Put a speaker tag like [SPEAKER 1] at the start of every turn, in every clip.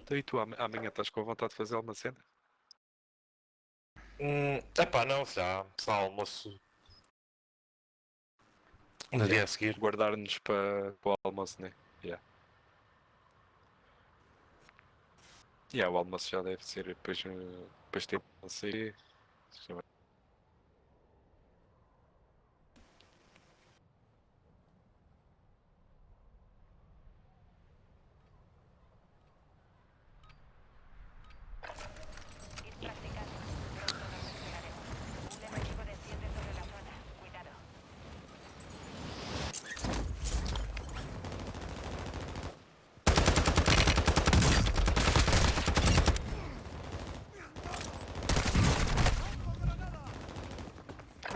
[SPEAKER 1] Então, e tu amanhã estás com vontade de fazer alguma cena?
[SPEAKER 2] Epá, não, já almoço no dia a seguir.
[SPEAKER 1] Guardar-nos para o almoço, né? Yeah. Yeah, o almoço já deve ser depois ter não sei.
[SPEAKER 3] Ir practicando. Pronto nos desplegaremos. Un enemigo desciende sobre la zona. Cuidado.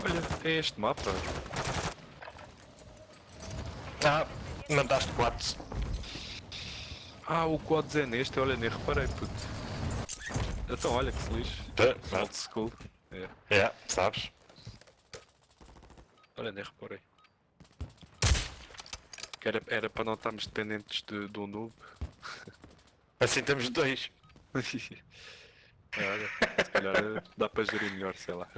[SPEAKER 1] Olha, é este mapa.
[SPEAKER 2] Mandaste 4.
[SPEAKER 1] Ah, o Quads é neste, olha, nem reparei, puto. Então, olha que feliz. Old school. É.
[SPEAKER 2] Sabes?
[SPEAKER 1] Olha, nem reparei. Que era para não estarmos dependentes do noob.
[SPEAKER 2] Assim temos 2.
[SPEAKER 1] Olha, se calhar dá para gerir melhor, sei lá.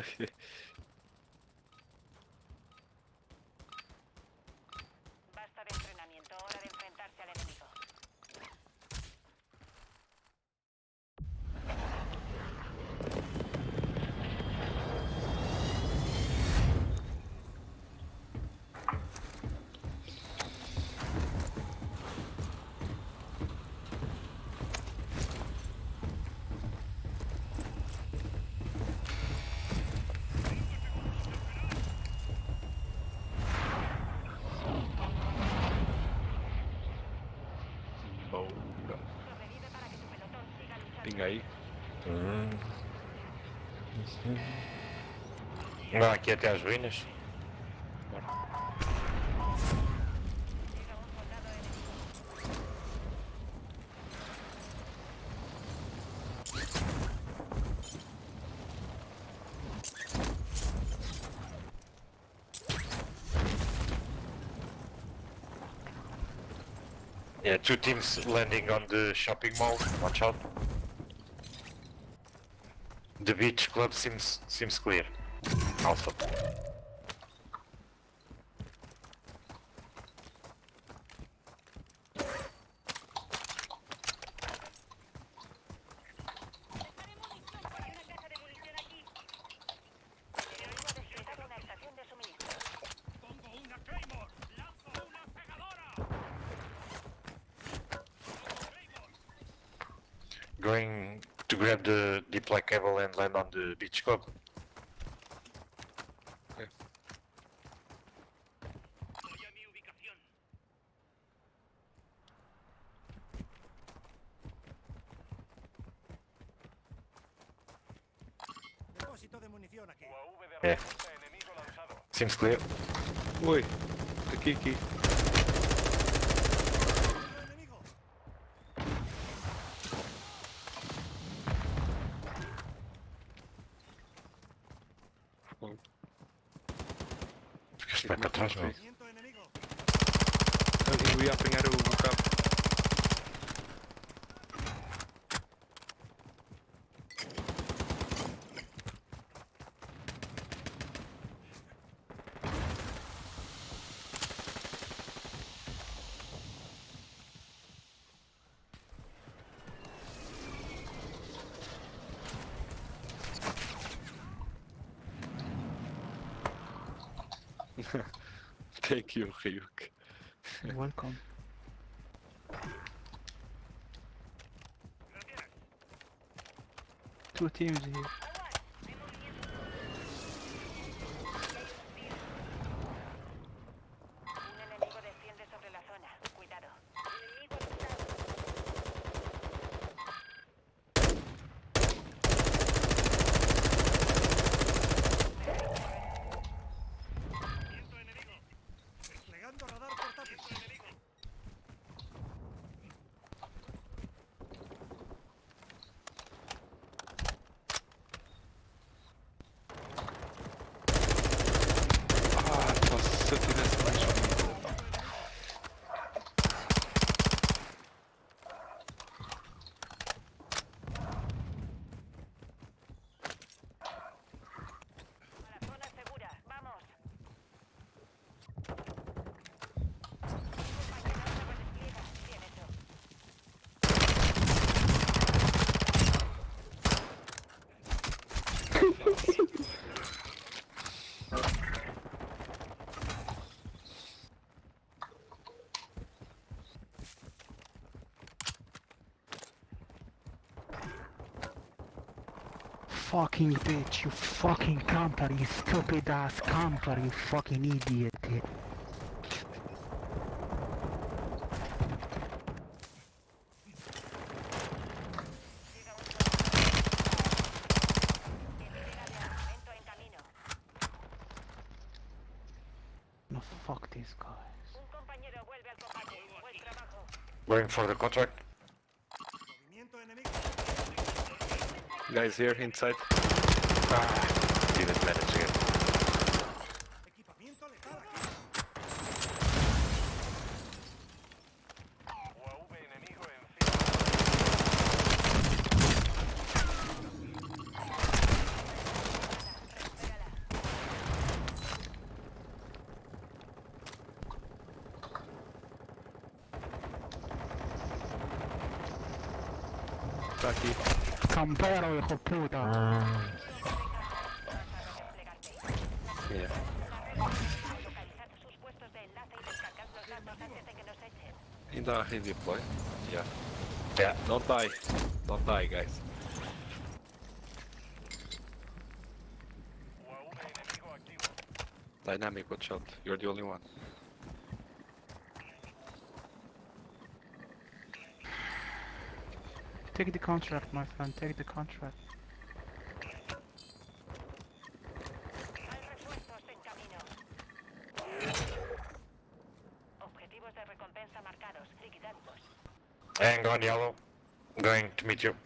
[SPEAKER 3] Basta de entrenamiento. Hora de enfrentarse al enemigo.
[SPEAKER 1] Boa.
[SPEAKER 3] Sobrevive para que tu pelotón siga luchando.
[SPEAKER 1] Pinga aí.
[SPEAKER 2] Vá aqui até às ruínas.
[SPEAKER 1] Bora.
[SPEAKER 3] Llega un soldado enemigo.
[SPEAKER 2] Yeah, 2 teams landing on the shopping mall. Watch out. The beach club seems clear. Alpha.
[SPEAKER 3] Hay una caja de munición aquí. El enemigo ha desplazado una estación de suministro.
[SPEAKER 4] ¡Pongo una Claymore! ¡Lanzo una pegadora!
[SPEAKER 2] Going to grab the deploy cable and land on the beach club.
[SPEAKER 4] Voy a mi ubicación.
[SPEAKER 5] Depósito de munición aquí.
[SPEAKER 4] UAV de
[SPEAKER 2] Yeah.
[SPEAKER 4] respuesta enemigo lanzado.
[SPEAKER 2] Seems clear.
[SPEAKER 1] Oi, aqui.
[SPEAKER 5] Enemigo.
[SPEAKER 2] Ficaste bem para trás, meu.
[SPEAKER 5] Movimiento enemigo.
[SPEAKER 1] Eu ia apanhar o cabo. Thank you, Ryuk.
[SPEAKER 6] Welcome. Two teams here.
[SPEAKER 3] Un enemigo desciende sobre la zona. Cuidado. Enemigo avistado.
[SPEAKER 4] ¡Viento enemigo!
[SPEAKER 5] Desplegando radar portátil.
[SPEAKER 4] ¡Enemigo!
[SPEAKER 6] fucking bitch, you fucking camper, you stupid ass camper, you fucking idiot.
[SPEAKER 3] Llega un entrega de armamento en camino.
[SPEAKER 6] No, fuck these guys.
[SPEAKER 3] Un compañero vuelve al combate. Buen trabajo.
[SPEAKER 2] Going for the contract.
[SPEAKER 5] Movimiento enemigo.
[SPEAKER 1] Guys here inside.
[SPEAKER 2] Didn't manage again.
[SPEAKER 5] Equipamiento letal aquí.
[SPEAKER 4] UAV enemigo encima.
[SPEAKER 3] Recupérala.
[SPEAKER 1] Está aquí.
[SPEAKER 6] Campero, hijo puta.
[SPEAKER 1] Yeah.
[SPEAKER 3] Localizad sus puestos de enlace y descargad los datos antes de que nos echen.
[SPEAKER 1] In the redeploy. Yeah.
[SPEAKER 2] Yeah.
[SPEAKER 1] Don't die. Don't die, guys.
[SPEAKER 4] UAV enemigo activo.
[SPEAKER 1] Dynamic, watch out. You're the only one.
[SPEAKER 6] Take the contract, my friend, take the contract.
[SPEAKER 3] Hay refuerzos en camino. Objetivos de recompensa marcados. Liquidadlos.
[SPEAKER 2] Hang on, yellow. Going to meet you.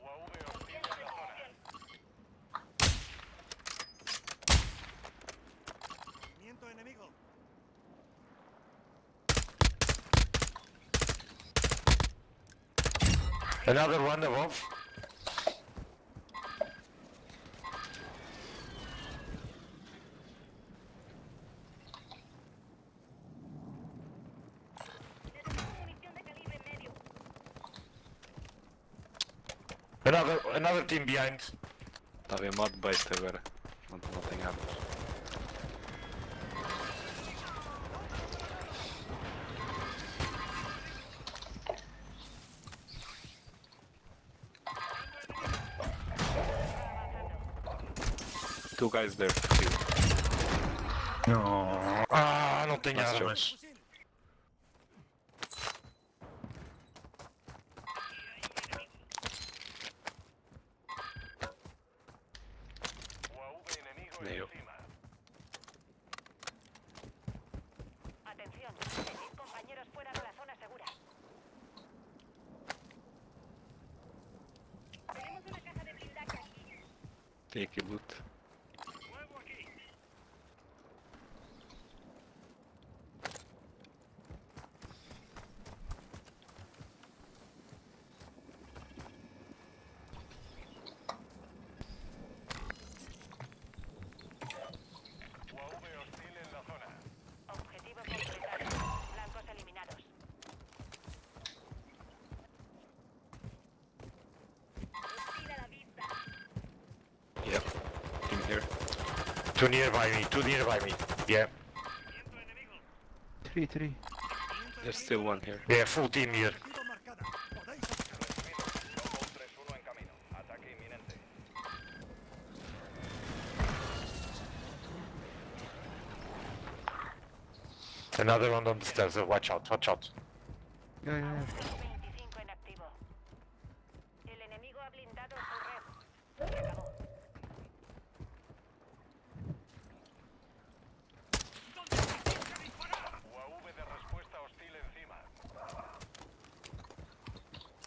[SPEAKER 4] UAV hostil en la zona.
[SPEAKER 5] Movimiento enemigo.
[SPEAKER 2] Another one above.
[SPEAKER 3] Munición de calibre medio.
[SPEAKER 2] Another team behind.
[SPEAKER 1] Está bem modo base agora. Não tem armas. Two guys there.
[SPEAKER 2] Ah, não tenho
[SPEAKER 1] Nice
[SPEAKER 2] armas.
[SPEAKER 5] Fusil.
[SPEAKER 4] UAV enemigo
[SPEAKER 1] Neo.
[SPEAKER 4] encima.
[SPEAKER 3] Atención. Tenéis compañeros fuera de la zona segura. Tenemos una caja de blindaje aquí.
[SPEAKER 1] Take a loot.
[SPEAKER 4] Nuevo aquí. UAV hostil en la zona.
[SPEAKER 3] Objetivo completado. Blancos eliminados. Hostil a la vista.
[SPEAKER 1] Yep. Team here.
[SPEAKER 2] Two nearby me. Yeah.
[SPEAKER 4] Viento enemigo.
[SPEAKER 6] 3-3.
[SPEAKER 1] There's still one here.
[SPEAKER 2] Yeah, full team here.
[SPEAKER 5] Objetivo marcada. Podéis atacar.
[SPEAKER 4] Recibido. Longbow 3-1 en camino. Ataque inminente.
[SPEAKER 2] Another one on the stairs. Watch out, watch out.
[SPEAKER 6] Yeah, yeah, yeah.
[SPEAKER 3] 25 en activo. El enemigo ha blindado su red. Se acabó.
[SPEAKER 4] UAV de respuesta hostil encima.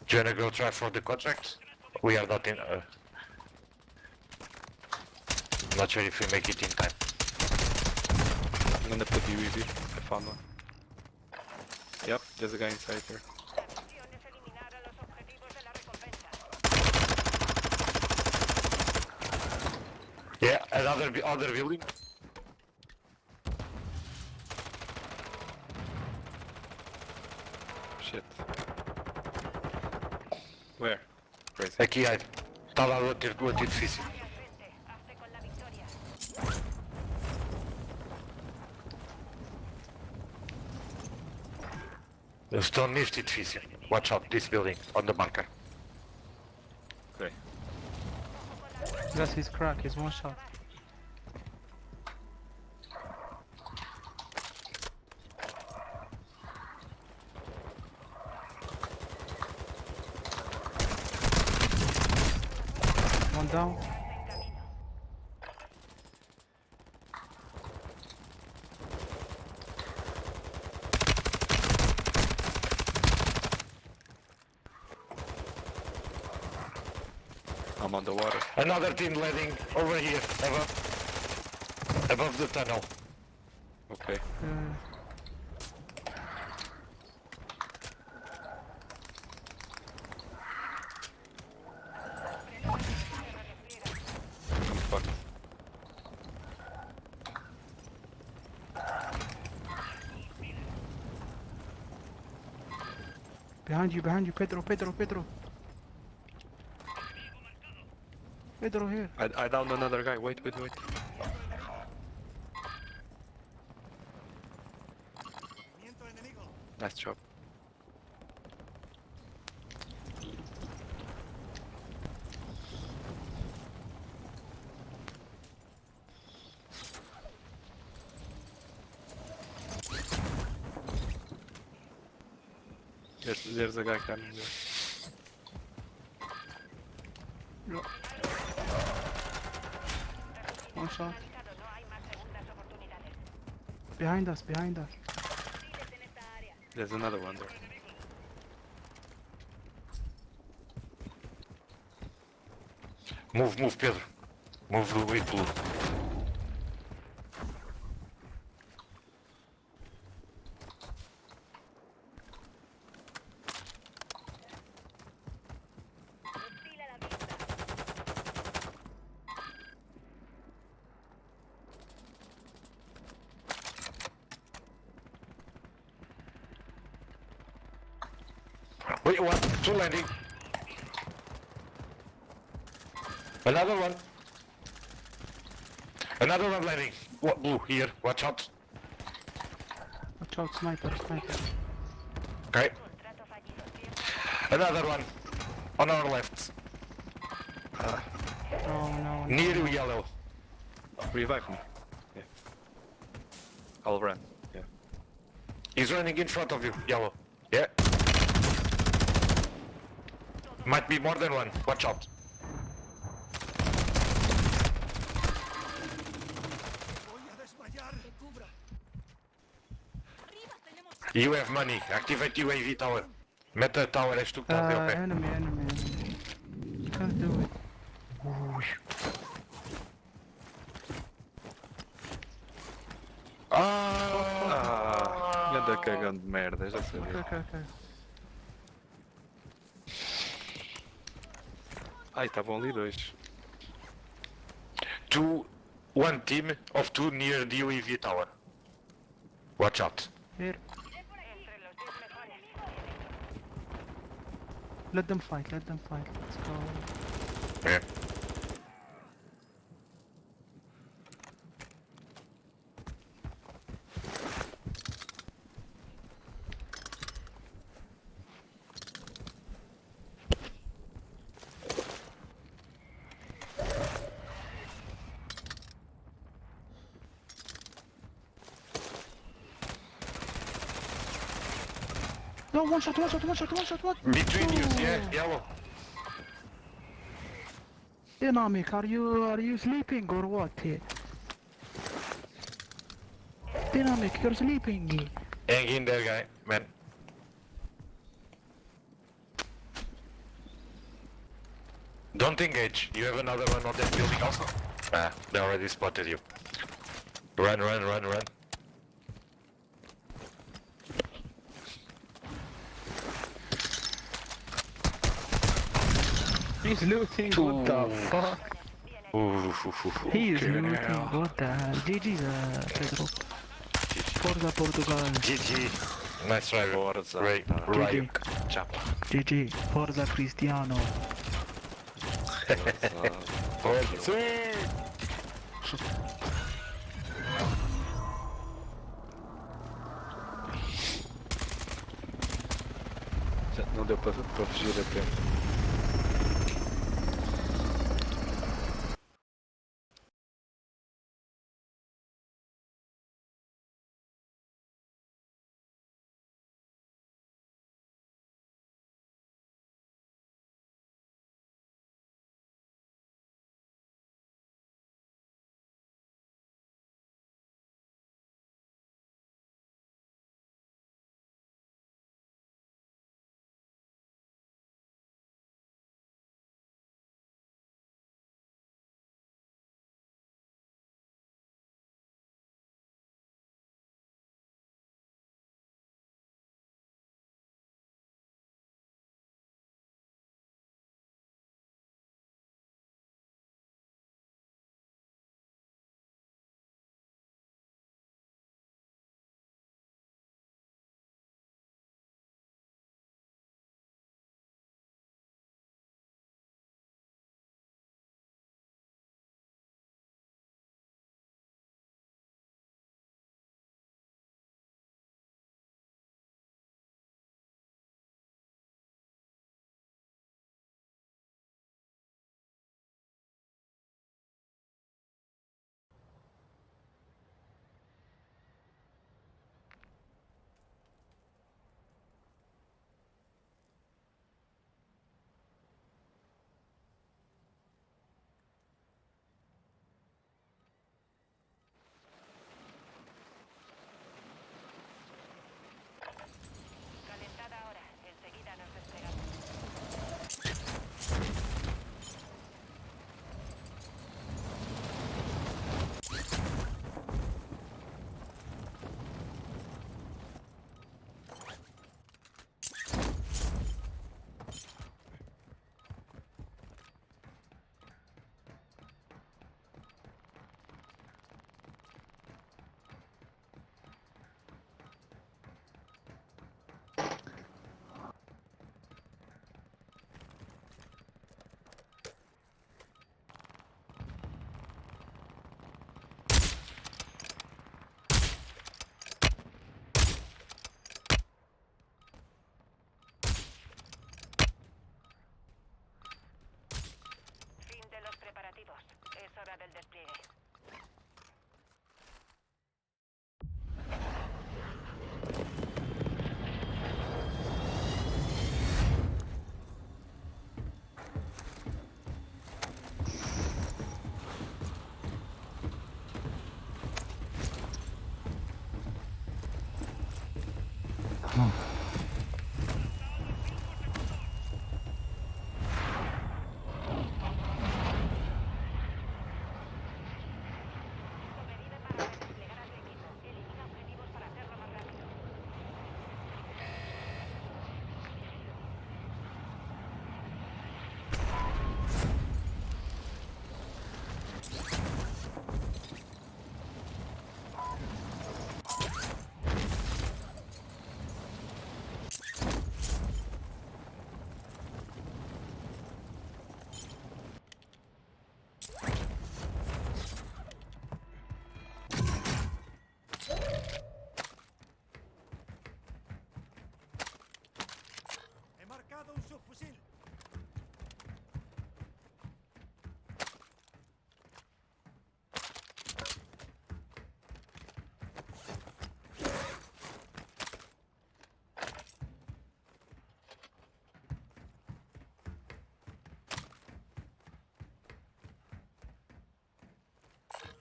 [SPEAKER 2] Do you wanna go try for the contract? We are not in. Not sure if we make it in time.
[SPEAKER 1] I'm gonna put UAV. I found one. Yep, there's a guy inside here.
[SPEAKER 3] La misión es eliminar a los objetivos de la recompensa.
[SPEAKER 2] Yeah, other building.
[SPEAKER 1] Shit. Where? Crazy.
[SPEAKER 2] Aqui, ai. Está lá o outro edifício.
[SPEAKER 3] Vaya al frente. Hazte con la victoria.
[SPEAKER 2] Eu estou neste edifício. Watch out, this building, on the marker.
[SPEAKER 1] Ok.
[SPEAKER 6] That's his crack, he's one shot. One down.
[SPEAKER 1] I'm on the water.
[SPEAKER 2] Another team landing over here, above the tunnel.
[SPEAKER 1] Ok. Fuck.
[SPEAKER 6] Behind you, Pedro. Pedro here.
[SPEAKER 1] I downed another guy. Wait.
[SPEAKER 5] Movimiento enemigo.
[SPEAKER 1] Nice job. There's a guy coming there.
[SPEAKER 6] One shot.
[SPEAKER 3] No hay más segundas oportunidades.
[SPEAKER 6] Behind us.
[SPEAKER 3] Civiles en esta área.
[SPEAKER 1] There's another one there.
[SPEAKER 2] Move, Pedro. Move with blue.
[SPEAKER 3] Hostil a la vista.
[SPEAKER 2] Wait, one, two landing. Another one. Another one landing. What, blue, here, watch out.
[SPEAKER 6] Watch out, sniper.
[SPEAKER 2] Okay.
[SPEAKER 3] Contrato fallido. Tiempo.
[SPEAKER 2] Another one. On our left.
[SPEAKER 6] No.
[SPEAKER 2] Near you, yellow.
[SPEAKER 1] Revive me. Yeah. I'll run. Yeah.
[SPEAKER 2] He's running in front of you, yellow. Yeah. Might be more than one. Watch out.
[SPEAKER 5] Voy a desmayar.
[SPEAKER 2] You have money. Activate UAV tower. Meta tower, és tu que estás ao pé.
[SPEAKER 6] Enemy. You can't do it.
[SPEAKER 1] Anda cagando de merda, já sabia.
[SPEAKER 6] Okay.
[SPEAKER 1] Ai, estavam ali dois.
[SPEAKER 2] One team of two near the UAV tower. Watch out.
[SPEAKER 6] Here.
[SPEAKER 3] Entre los 10 mejores.
[SPEAKER 6] Let them fight. Let's go.
[SPEAKER 2] Yeah.
[SPEAKER 6] No, one shot.
[SPEAKER 2] Between you, yeah, yellow.
[SPEAKER 6] Dynamic, are you sleeping or what? Dynamic, you're sleeping.
[SPEAKER 2] Hang in there, guy, man. Don't engage. You have another one on that building also? Ah, they already spotted you. Run.
[SPEAKER 6] He's looting, what the fuck? He is looting, what the hell? GG, Pedro. Forza Portugal.
[SPEAKER 2] GG. Nice try,
[SPEAKER 1] Forza.
[SPEAKER 2] Ray.
[SPEAKER 6] GG.
[SPEAKER 1] Chapa.
[SPEAKER 6] GG. Forza Cristiano.
[SPEAKER 1] Não deu para fugir a tempo.
[SPEAKER 3] Calentada ahora. Enseguida nos desplegamos. Fin de los preparativos. Es hora del despliegue. Sobrevive para redesplegar a tu equipo. Elimina objetivos para hacerlo más rápido.
[SPEAKER 5] He marcado un subfusil.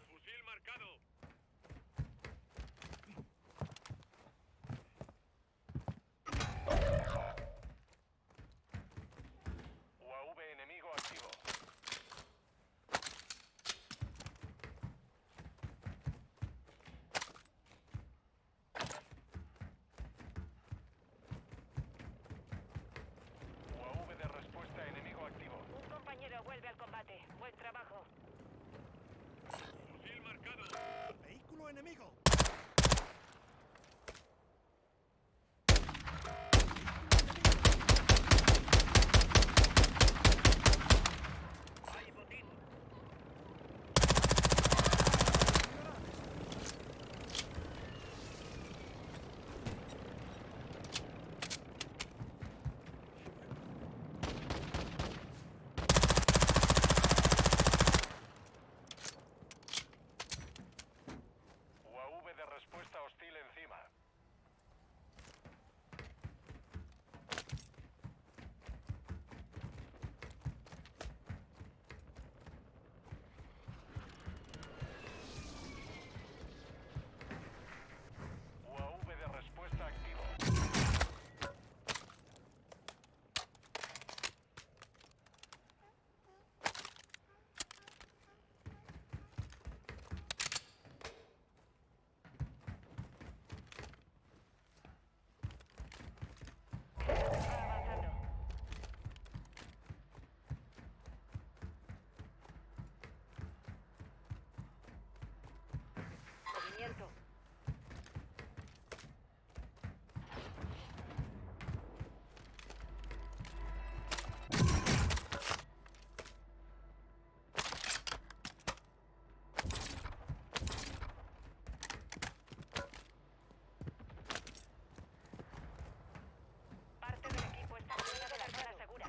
[SPEAKER 4] Fusil marcado.
[SPEAKER 3] abierto. Parte del equipo está fuera de la zona segura.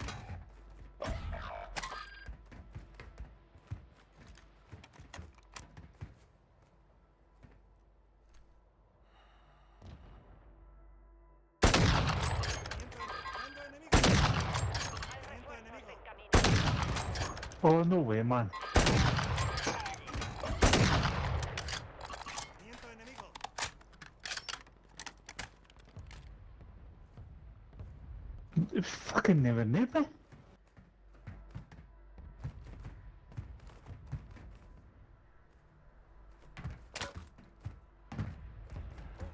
[SPEAKER 5] Viendo enemigo.
[SPEAKER 3] Hay refuerzos en camino.
[SPEAKER 6] Oh, no way, man.
[SPEAKER 5] Viendo enemigo.
[SPEAKER 6] Fucking never knew me.
[SPEAKER 3] Un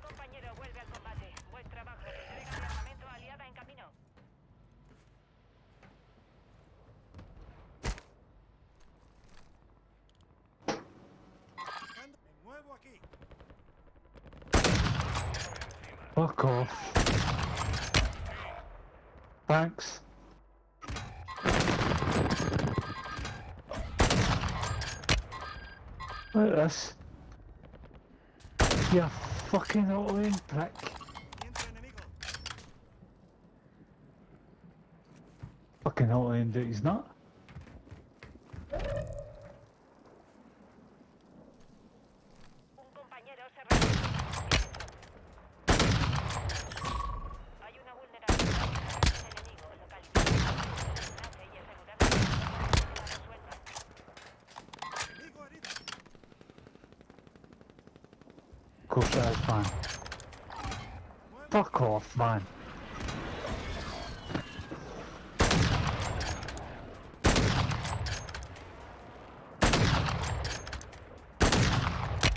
[SPEAKER 3] compañero vuelve al combate. Buen trabajo. Entrega de armamento aliada en camino.
[SPEAKER 5] Me muevo aquí.
[SPEAKER 6] Fuck off. Thanks. Look at this. You fucking auto-aim prick.
[SPEAKER 5] Viendo enemigo.
[SPEAKER 6] Fucking auto-aimed it, he's not.
[SPEAKER 3] Un compañero se resiste. Hay una vulnerabilidad en el enemigo localizada. Y asegurarse de que la resuelva.
[SPEAKER 5] Enemigo herido.
[SPEAKER 6] Of course that is, man. Fuck off, man.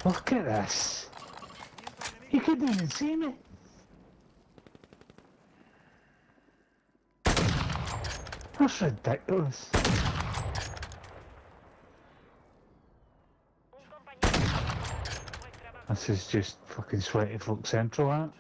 [SPEAKER 6] Look at this.
[SPEAKER 5] Viendo enemigo.
[SPEAKER 6] You couldn't even see me. That's ridiculous.
[SPEAKER 3] Un compañero. Buen trabajo.
[SPEAKER 6] This is just fucking sweaty folk central, that.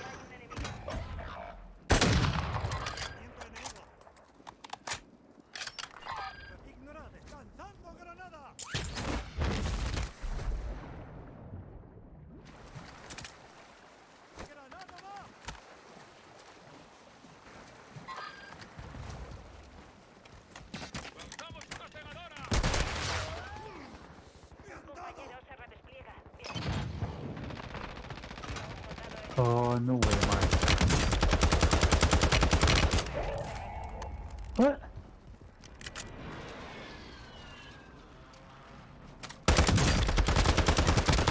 [SPEAKER 5] Viendo enemigo. Viendo enemigo. Ignorad. Lanzando granada. Granada va.
[SPEAKER 4] ¡Lanzamos una cegadora!
[SPEAKER 3] Compañero se redespliega. Bien.
[SPEAKER 6] Oh, no way, man. What?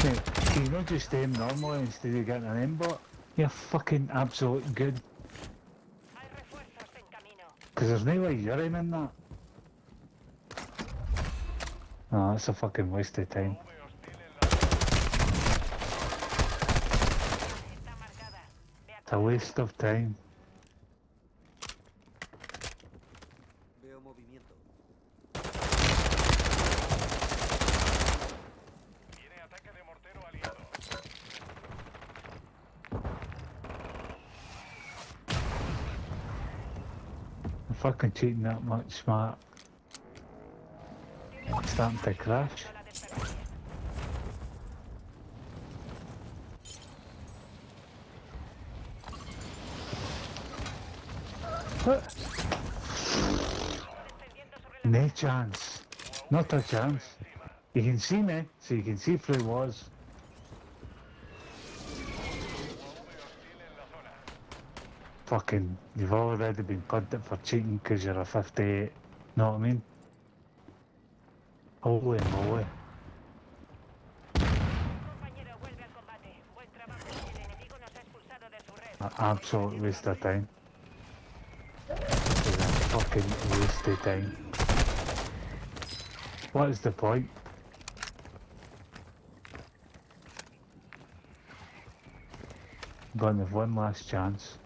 [SPEAKER 6] Hey, can you not just aim normally instead of getting an aimbot? You're fucking absolutely good.
[SPEAKER 3] Hay refuerzos en camino.
[SPEAKER 6] Because there's no way you're aiming that. No, that's a fucking waste of time.
[SPEAKER 3] Está marcada. De
[SPEAKER 6] It's a waste of time.
[SPEAKER 5] Veo movimiento.
[SPEAKER 4] Viene ataque de mortero aliado.
[SPEAKER 6] I'm fucking cheating that much, smart. It's starting to crash.
[SPEAKER 3] No la desperdicies.
[SPEAKER 6] What?
[SPEAKER 3] Descendiendo sobre la
[SPEAKER 6] No chance. Not a chance. You can see me, so you can see through walls. Fucking, you've already been punted for cheating because you're a 58. Know what I mean? Holy moly.
[SPEAKER 3] compañero vuelve al combate. Buen trabajo. El enemigo nos ha expulsado de su red.
[SPEAKER 6] Absolute waste of time. fucking waste of time. What is the point? I'm gonna have one last chance.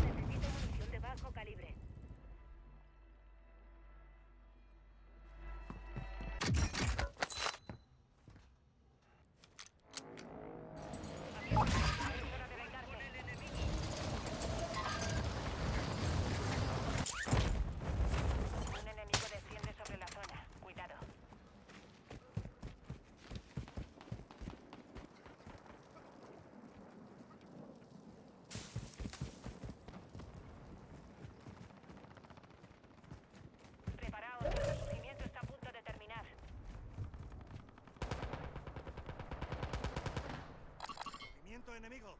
[SPEAKER 3] Necesito munición de bajo calibre. Es hora de vengarse. Un enemigo desciende sobre la zona. Cuidado. Preparaos, el resurgimiento está a punto de terminar.
[SPEAKER 5] Movimiento enemigo.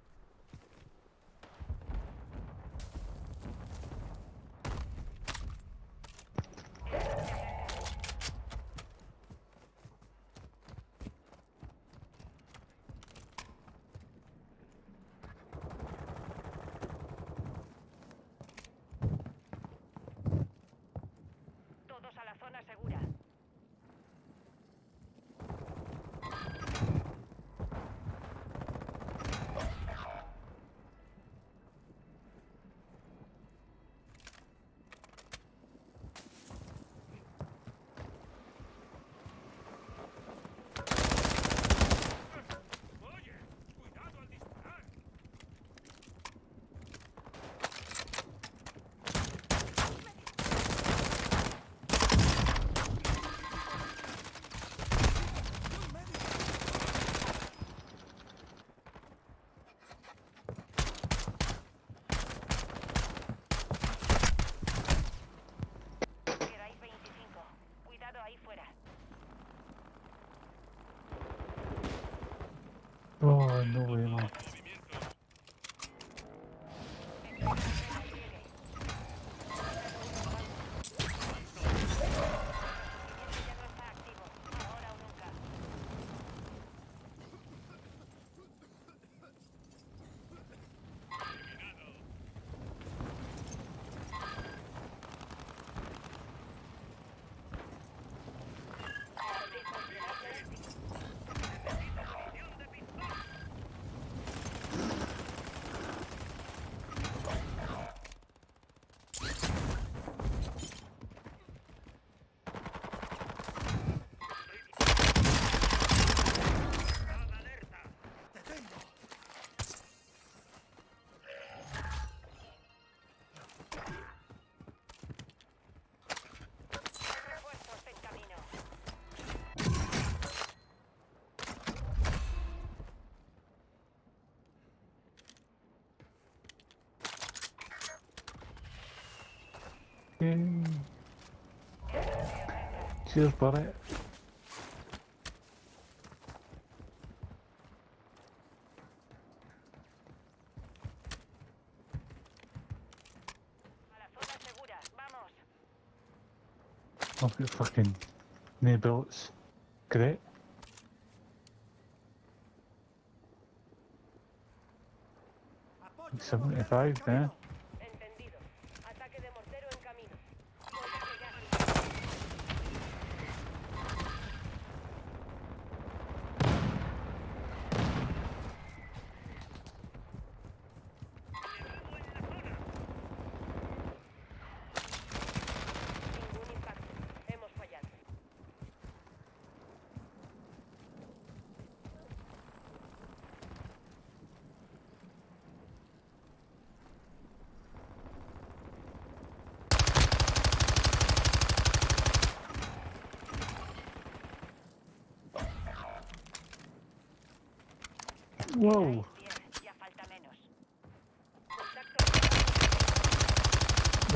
[SPEAKER 3] Todos a la zona segura.
[SPEAKER 4] Oye, cuidado al disparar.
[SPEAKER 3] Quedáis 25. Cuidado ahí fuera.
[SPEAKER 6] Oh, no way, man.
[SPEAKER 3] Ya no está activo. Ahora o nunca.
[SPEAKER 5] ¡Te tengo!
[SPEAKER 3] Refuerzos en camino.
[SPEAKER 6] Yay. Cheers, buddy.
[SPEAKER 3] A la zona segura. Vamos.
[SPEAKER 6] I've got fucking no bullets. Great.
[SPEAKER 5] ¡Apoyo de
[SPEAKER 6] 75
[SPEAKER 5] mortero en
[SPEAKER 6] there.
[SPEAKER 5] camino!
[SPEAKER 3] Entendido. Ataque de mortero en camino. Voy a llegar. Ningún impacto. Hemos fallado.
[SPEAKER 6] Whoa.
[SPEAKER 3] Bien, ya falta menos. Contacto.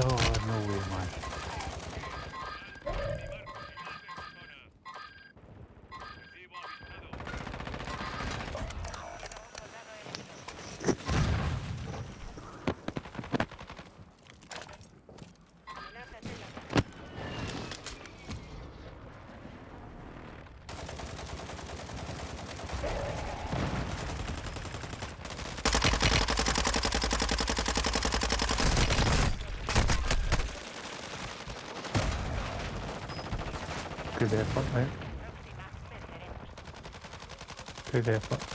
[SPEAKER 6] Oh, no way, man.
[SPEAKER 4] Recibo avisado.
[SPEAKER 3] Queda un soldado enemigo. Amenazas en la zona.
[SPEAKER 6] Two default, right? Two default.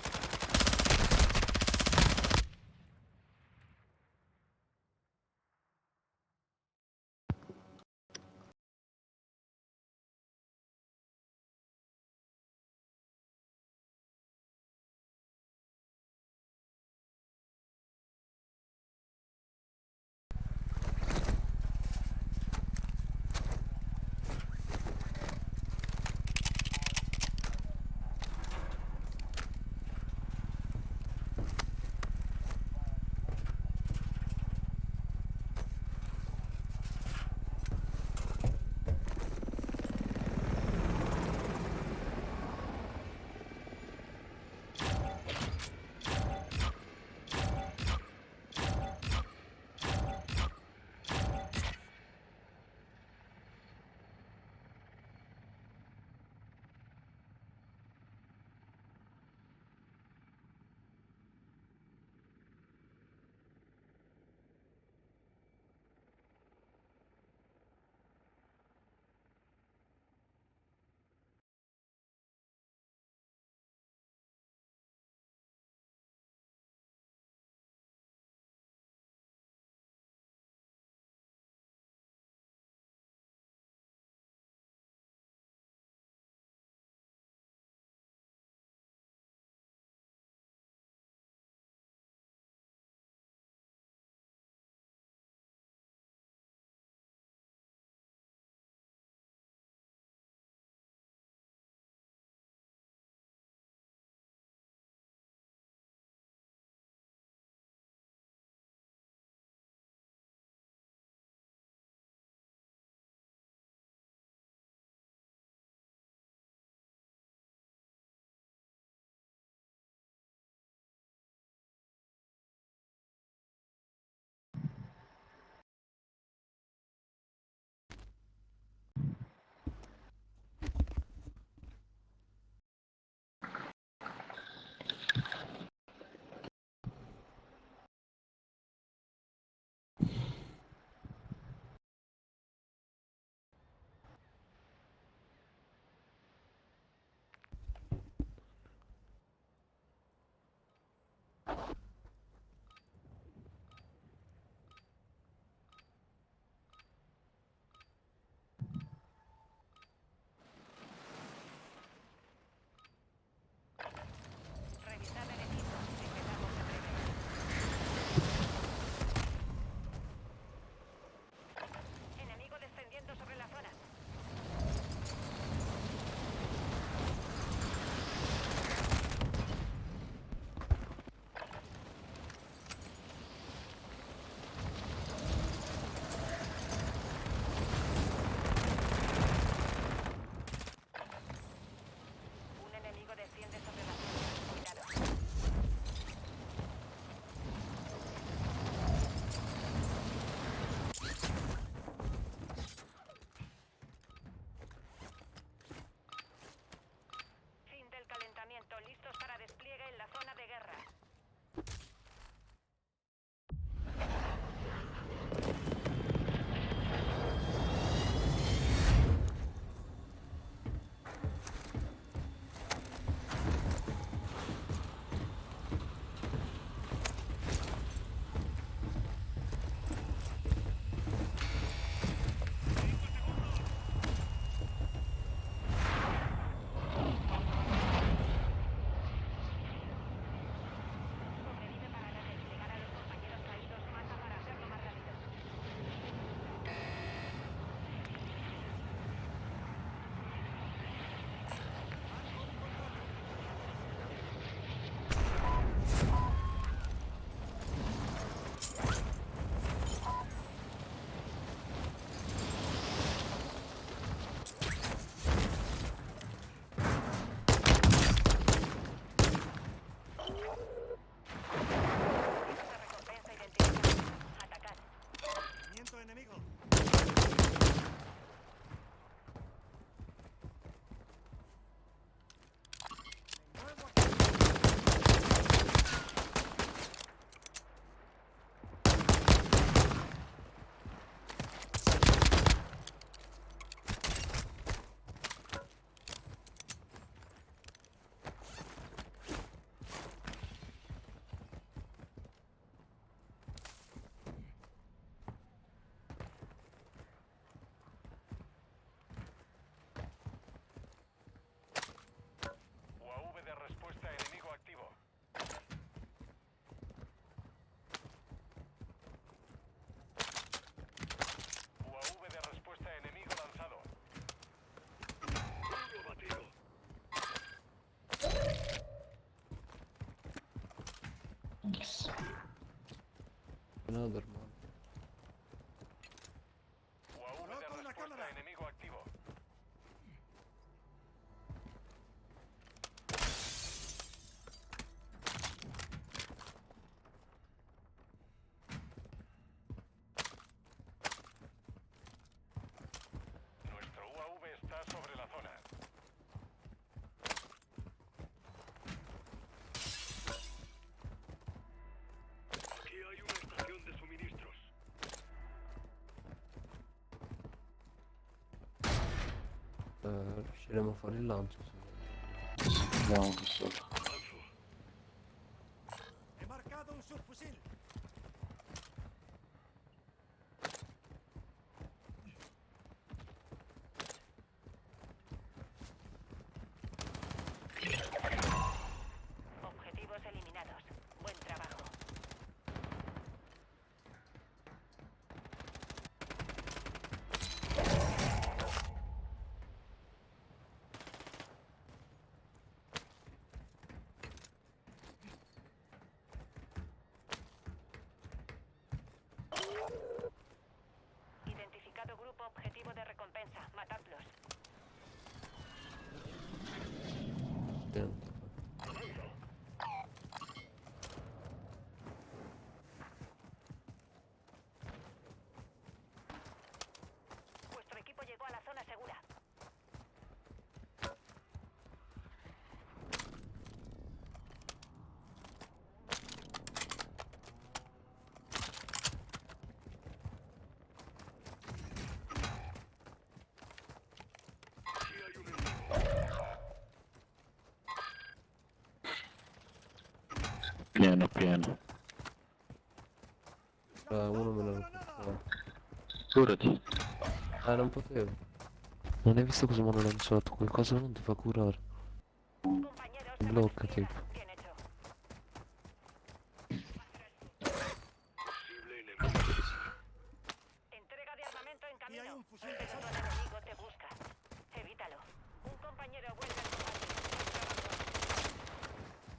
[SPEAKER 7] Another one.
[SPEAKER 4] UAV de
[SPEAKER 5] Coloco una
[SPEAKER 4] respuesta
[SPEAKER 5] cámara.
[SPEAKER 4] enemigo activo. Nuestro UAV está sobre la zona. Aquí hay una estación de suministros.
[SPEAKER 7] Riusciremo a fare il lancio.
[SPEAKER 2] Vediamo che sotto.
[SPEAKER 5] He marcado un subfusil.
[SPEAKER 3] Objetivos eliminados. Buen trabajo. Identificado grupo objetivo de recompensa. Matadlos.
[SPEAKER 7] Dentro.
[SPEAKER 3] Vuestro equipo llegó a la zona segura.
[SPEAKER 2] Pieno, pieno.
[SPEAKER 7] Uno me l'ha recuperato.
[SPEAKER 2] Curati.
[SPEAKER 7] Non potevo. Non hai visto cosa mi hanno lanciato? Qualcosa non ti fa curare.
[SPEAKER 3] Compañeros, se
[SPEAKER 7] Blocca,
[SPEAKER 3] despliegan.
[SPEAKER 7] tipo.
[SPEAKER 3] Bien hecho. Entrega de armamento en
[SPEAKER 5] Y hay
[SPEAKER 3] camino.
[SPEAKER 5] un fusil
[SPEAKER 3] El
[SPEAKER 5] de
[SPEAKER 3] pelotón
[SPEAKER 5] asalto.
[SPEAKER 3] enemigo te busca. Evítalo. Un compañero vuelve al combate.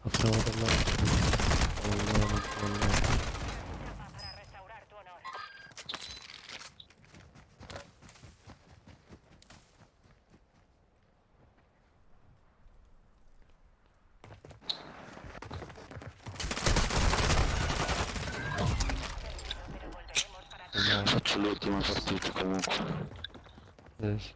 [SPEAKER 7] Apriamo dall'alto.
[SPEAKER 3] Llama para restaurar tu honor. Pero volveremos para
[SPEAKER 2] Faccio l'ultima partita comunque.
[SPEAKER 7] Sì.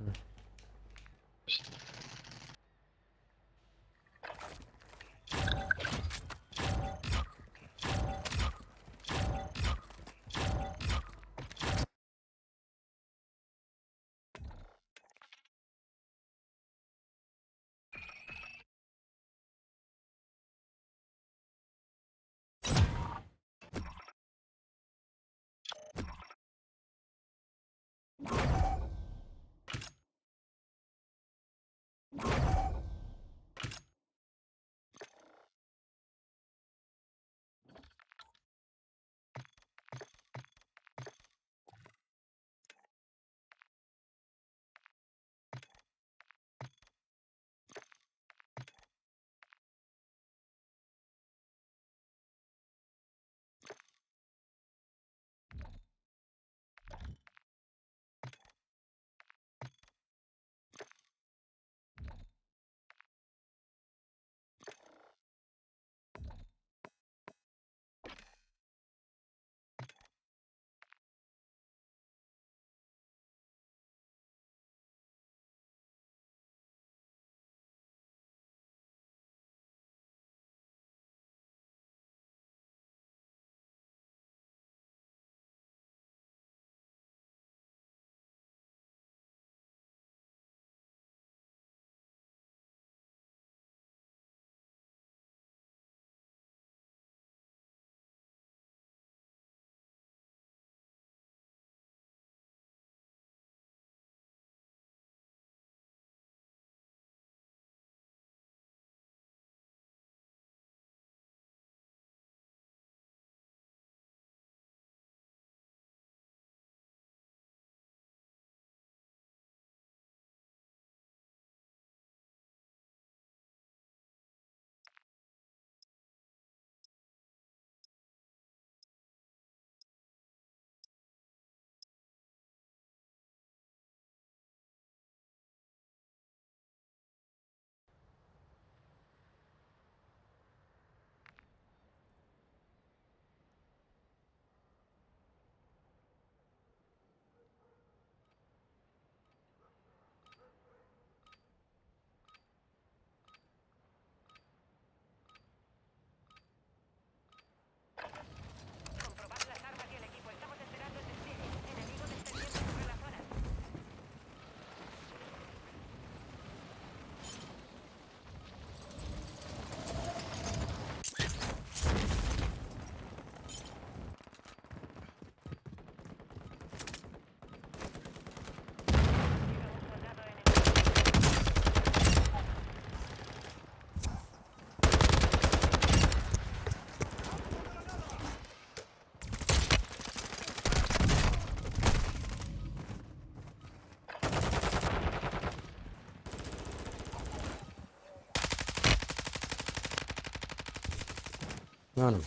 [SPEAKER 8] انا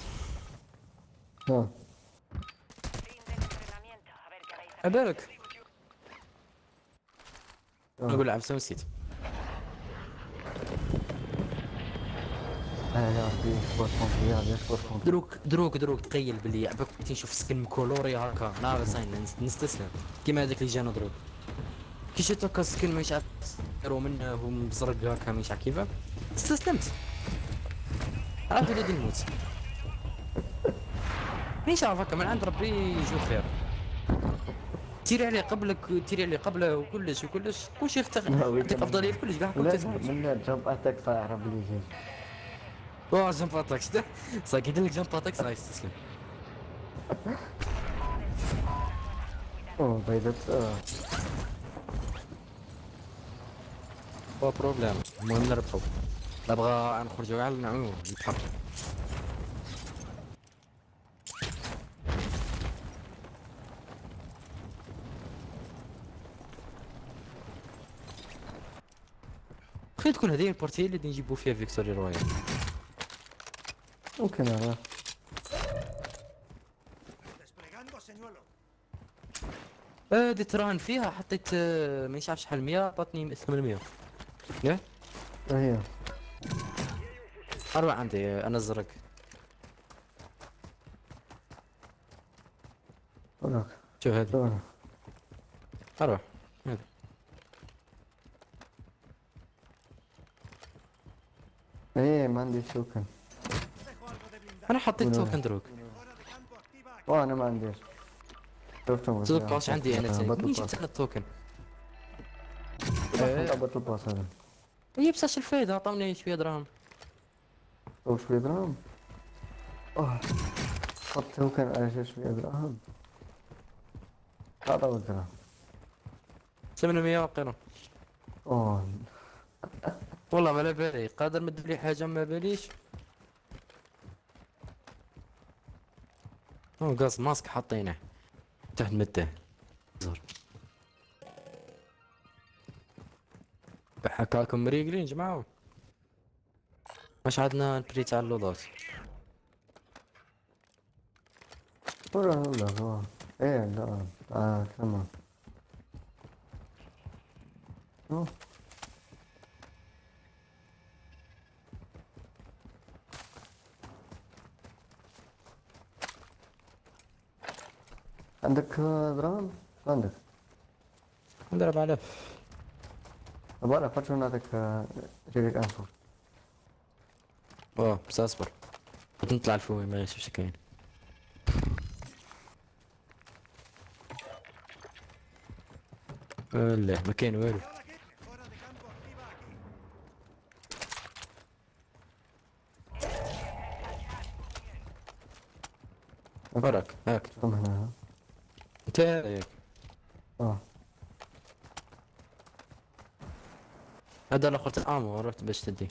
[SPEAKER 5] ها
[SPEAKER 3] Fin del entrenamiento. A ver qué haréis aquí.
[SPEAKER 8] عبالك نقول لعب نسيت.
[SPEAKER 5] يا ربي سبورت كونتري يا سبورت كونتري.
[SPEAKER 8] دروك تخيل باللي عباك كنت نشوف سكن مكولوري هكا ناقص نستسلم كيما هذاك اللي جانا دروك كي شفت هكا سكن مش عارف يرو منه هو مزرق هكا مش عارف كيفاه استسلمت عرفت وليدي نموت مش عارف هكا من عند ربي يجو خير تيري عليه قبلك تيري عليه قبله وكلش كلشي يعطيك افضليه في كلش كاع كنت تسمع
[SPEAKER 5] من جمب اتاك صاير بلي جيج.
[SPEAKER 8] اوه جمب اتاك شتا صاي كي يدير لك جمب اتاك صاي يستسلم
[SPEAKER 5] اوه بيضت
[SPEAKER 8] هو بروبليم المهم نربحو نبغى نخرجو على النعوم نتحرك تخيل تكون هذه البارتي اللي نجيبو فيها فيكتوري رويال
[SPEAKER 5] ممكن هذا.
[SPEAKER 4] Desplegando señuelo.
[SPEAKER 8] دي تران فيها حطيت ما نعرف شحال 100 عطاتني 800 ياه
[SPEAKER 5] هي
[SPEAKER 8] اروح عندي انا الزرق
[SPEAKER 5] وراك
[SPEAKER 8] شوف هذه
[SPEAKER 5] وراك.
[SPEAKER 8] اروح هذا
[SPEAKER 5] ايه ما عندي توكن.
[SPEAKER 8] انا حطيت توكن دروك
[SPEAKER 5] وانا ما عنديش. شفتهم
[SPEAKER 8] صدق باش عندي انا تاني منين جبت انا التوكن
[SPEAKER 5] ضبط الباص هذا.
[SPEAKER 8] يبساش الفايدة عطاوني شوية دراهم
[SPEAKER 5] او شوية دراهم. حط توكن على شوية دراهم. هذا الدراهم.
[SPEAKER 8] 800 وقيرة
[SPEAKER 5] اوه
[SPEAKER 8] والله ما على بالي قادر مدب لي حاجة ما باليش غاز ماسك حاطينه تحت مده زور بحكاكم مريقلين جماعة مش عندنا البري تاع اللوضات
[SPEAKER 5] ولا هو ايه لا تمام. أوه. عندك دراهم؟ عندك.
[SPEAKER 8] عندي 4000
[SPEAKER 5] أبغى فتشو نعطيك جيبك أنفو.
[SPEAKER 8] بس اصبر نطلع الفوي ما يشوفش كاين لا ما كاين والو وراك هاك
[SPEAKER 5] شوفهم هنا.
[SPEAKER 8] انت ياك هذا الاخر تاعامو رحت باش تدي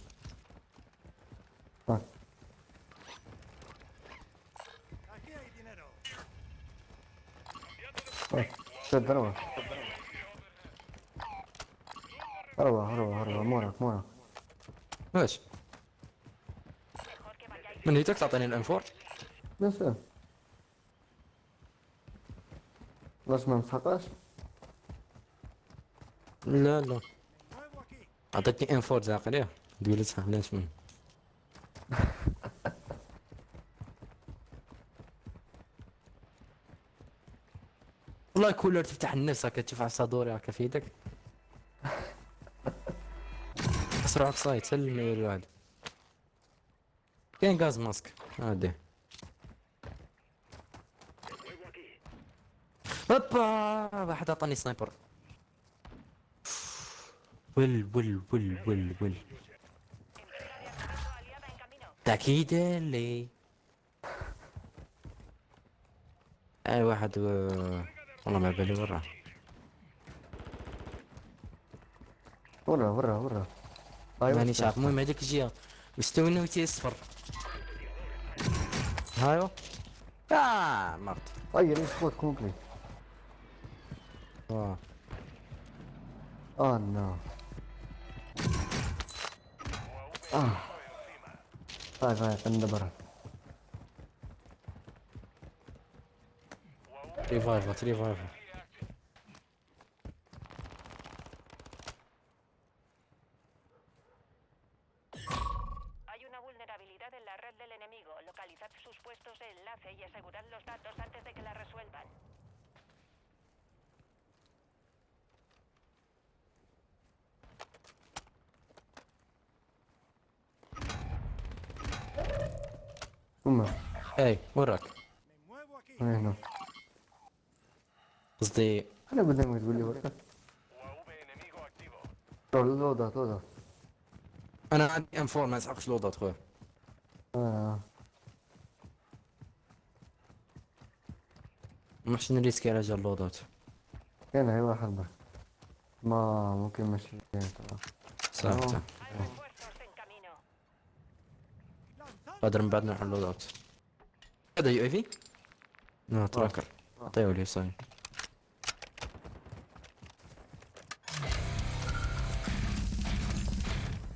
[SPEAKER 4] Aquí hay dinero.
[SPEAKER 5] شد هروة مورك.
[SPEAKER 8] واش من نيتك تعطيني الانفور
[SPEAKER 5] بس لاش ما نفقاش.
[SPEAKER 8] لا لا
[SPEAKER 4] Nuevo aquí.
[SPEAKER 8] عطيتني انفور زاق عليه قبيلتها علاش من والله كولر تفتح النفس هكا تشوف عصادوري هكا في يدك اسرع سايت سلم الواحد كاين غاز ماسك هادي هوبا واحد عطاني سنايبر ول
[SPEAKER 3] Aliada en camino.
[SPEAKER 8] تأكيد لي اي واحد والله ما بالي وراه
[SPEAKER 5] ورا
[SPEAKER 8] مانيش عارف المهم هذيك الجهة مستوي وتي اصفر هايو مرت
[SPEAKER 5] طيب سبوت كومبلي.
[SPEAKER 8] واه
[SPEAKER 5] نو. طيب ندبر.
[SPEAKER 8] ريفايفر.
[SPEAKER 3] Hay una vulnerabilidad en la red del enemigo. Localizad sus puestos de enlace y asegurad los datos antes de que la resuelvan.
[SPEAKER 5] هما
[SPEAKER 8] اي وين راك؟
[SPEAKER 4] Me muevo aquí.
[SPEAKER 5] هنا.
[SPEAKER 8] قصدي
[SPEAKER 5] أنا بدي ما تقول لي وقت. لوضع.
[SPEAKER 8] انا عندي ام 4 ما يسحقش لودات خويا. مش نريسكي على جال لودات.
[SPEAKER 5] كان هي واحد بس. ما ممكن مشي ترى.
[SPEAKER 8] صراحة
[SPEAKER 3] Hay refuerzos en camino.
[SPEAKER 8] قادر من بعد نروح اللودات. هذا يو اي في؟ لا تراكر. اعطيه لي صاير.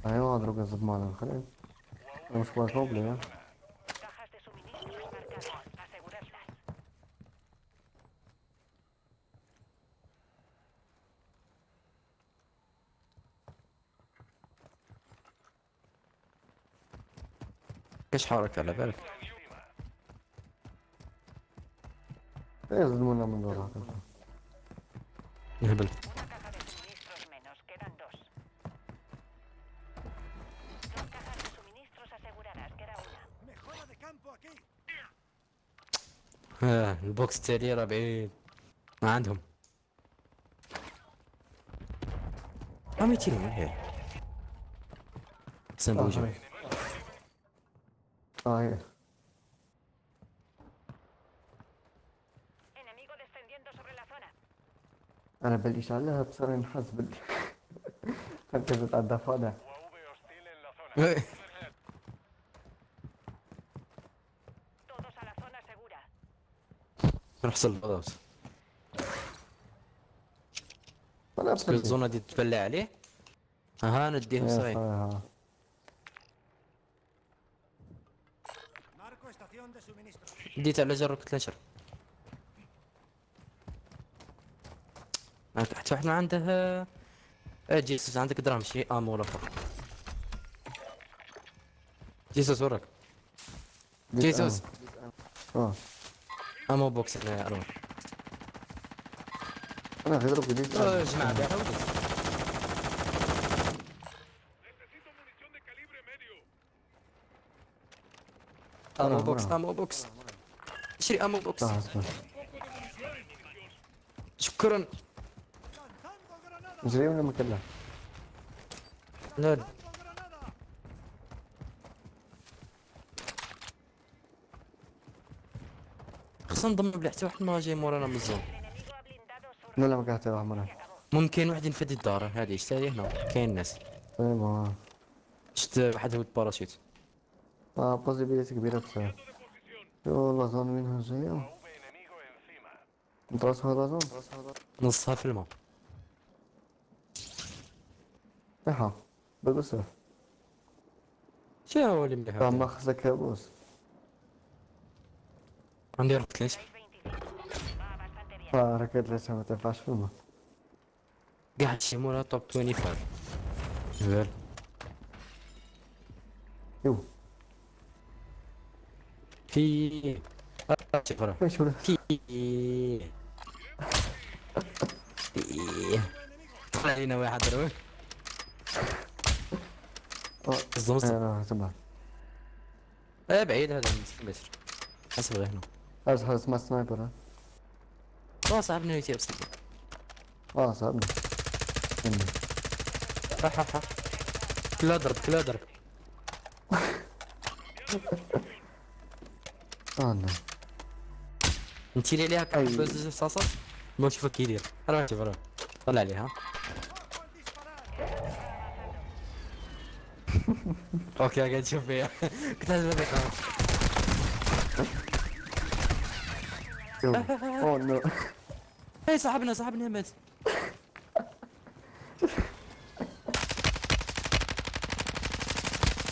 [SPEAKER 5] أيوة أضرب قصد مال الخليل. مش كويس لي.
[SPEAKER 3] Cajas de suministros marcadas. Aseguradlas.
[SPEAKER 8] ايش حركة على بالك؟
[SPEAKER 5] إيه يظلمونا من دورها.
[SPEAKER 8] يهبل.
[SPEAKER 3] Una caja de suministros menos. Quedan dos. Dos cajas de suministros aseguradas. Queda una.
[SPEAKER 4] Mejora de campo aquí.
[SPEAKER 8] البوكس تيريرا بعيد. ما عندهم. عم يتيروا من هي. سنبوجو.
[SPEAKER 5] هي.
[SPEAKER 3] Enemigo descendiendo sobre la zona.
[SPEAKER 5] أنا بليش عليها بصير نحس بال. ركزت على الدفع ده.
[SPEAKER 3] Todos a la zona segura.
[SPEAKER 8] نحصل اللودات.
[SPEAKER 5] أنا
[SPEAKER 8] بس الزونة دي تبلع عليه. اها نديهم صغير.
[SPEAKER 4] Marco estación de suministros.
[SPEAKER 8] ديت على جر كنت نشر. تحت واحد ما عنده جيسوس عندك درهم شيء امو ولا فرق. جيسوس وراك. جيسوس امو بوكس انا اروح.
[SPEAKER 5] أنا غير بديت.
[SPEAKER 8] يا جماعة بيعها ولد. امو بوكس امو بوكس. اشتري امو بوكس. شكرا.
[SPEAKER 4] Lanzando granada.
[SPEAKER 5] جري ولا مكلها؟
[SPEAKER 8] لا
[SPEAKER 4] Lanzando granada.
[SPEAKER 8] خصنا نضم بلا حتى واحد ما جاي مورانا من الزون.
[SPEAKER 3] El enemigo ha blindado su
[SPEAKER 5] لا ما قاعد تروح مرة.
[SPEAKER 8] ممكن واحد ينفد الدار هذه اشتري هنا كاين ناس.
[SPEAKER 5] طيب
[SPEAKER 8] شفت واحد هو باراشوت.
[SPEAKER 5] بوزيبيليتي كبيرة بصراحة. والله زون منها جاية. نتراسها هذا زون.
[SPEAKER 8] نصها في الماء.
[SPEAKER 5] إيها بالبصر.
[SPEAKER 8] شو هو اللي مليح؟
[SPEAKER 5] ما خزك كابوس.
[SPEAKER 8] عندي ربط ليش؟
[SPEAKER 3] 625. Va bastante bien.
[SPEAKER 5] ركضت ليش ما تنفعش في الماء.
[SPEAKER 8] قاعد شي مولا توب 25. زين.
[SPEAKER 5] يو.
[SPEAKER 8] في شفرة.
[SPEAKER 5] ايش ولا؟
[SPEAKER 8] في طلع لنا واحد روح. الزمز.
[SPEAKER 5] انا سمعت.
[SPEAKER 8] بعيد هذا من 6 متر. حسب غير هنا.
[SPEAKER 5] هذا اسمه سنايبر.
[SPEAKER 8] صاحبنا يتيب صدق.
[SPEAKER 5] صاحبنا.
[SPEAKER 8] ها كلها ضرب.
[SPEAKER 5] نعم.
[SPEAKER 8] انتي لي عليها كبز رصاصة؟ ما نشوفك كي يدير. انا شوف انا طلع عليها. اوكي قاعد تشوف فيها. كنت لازم ادخل.
[SPEAKER 5] اوه نو.
[SPEAKER 8] اي صاحبنا مات.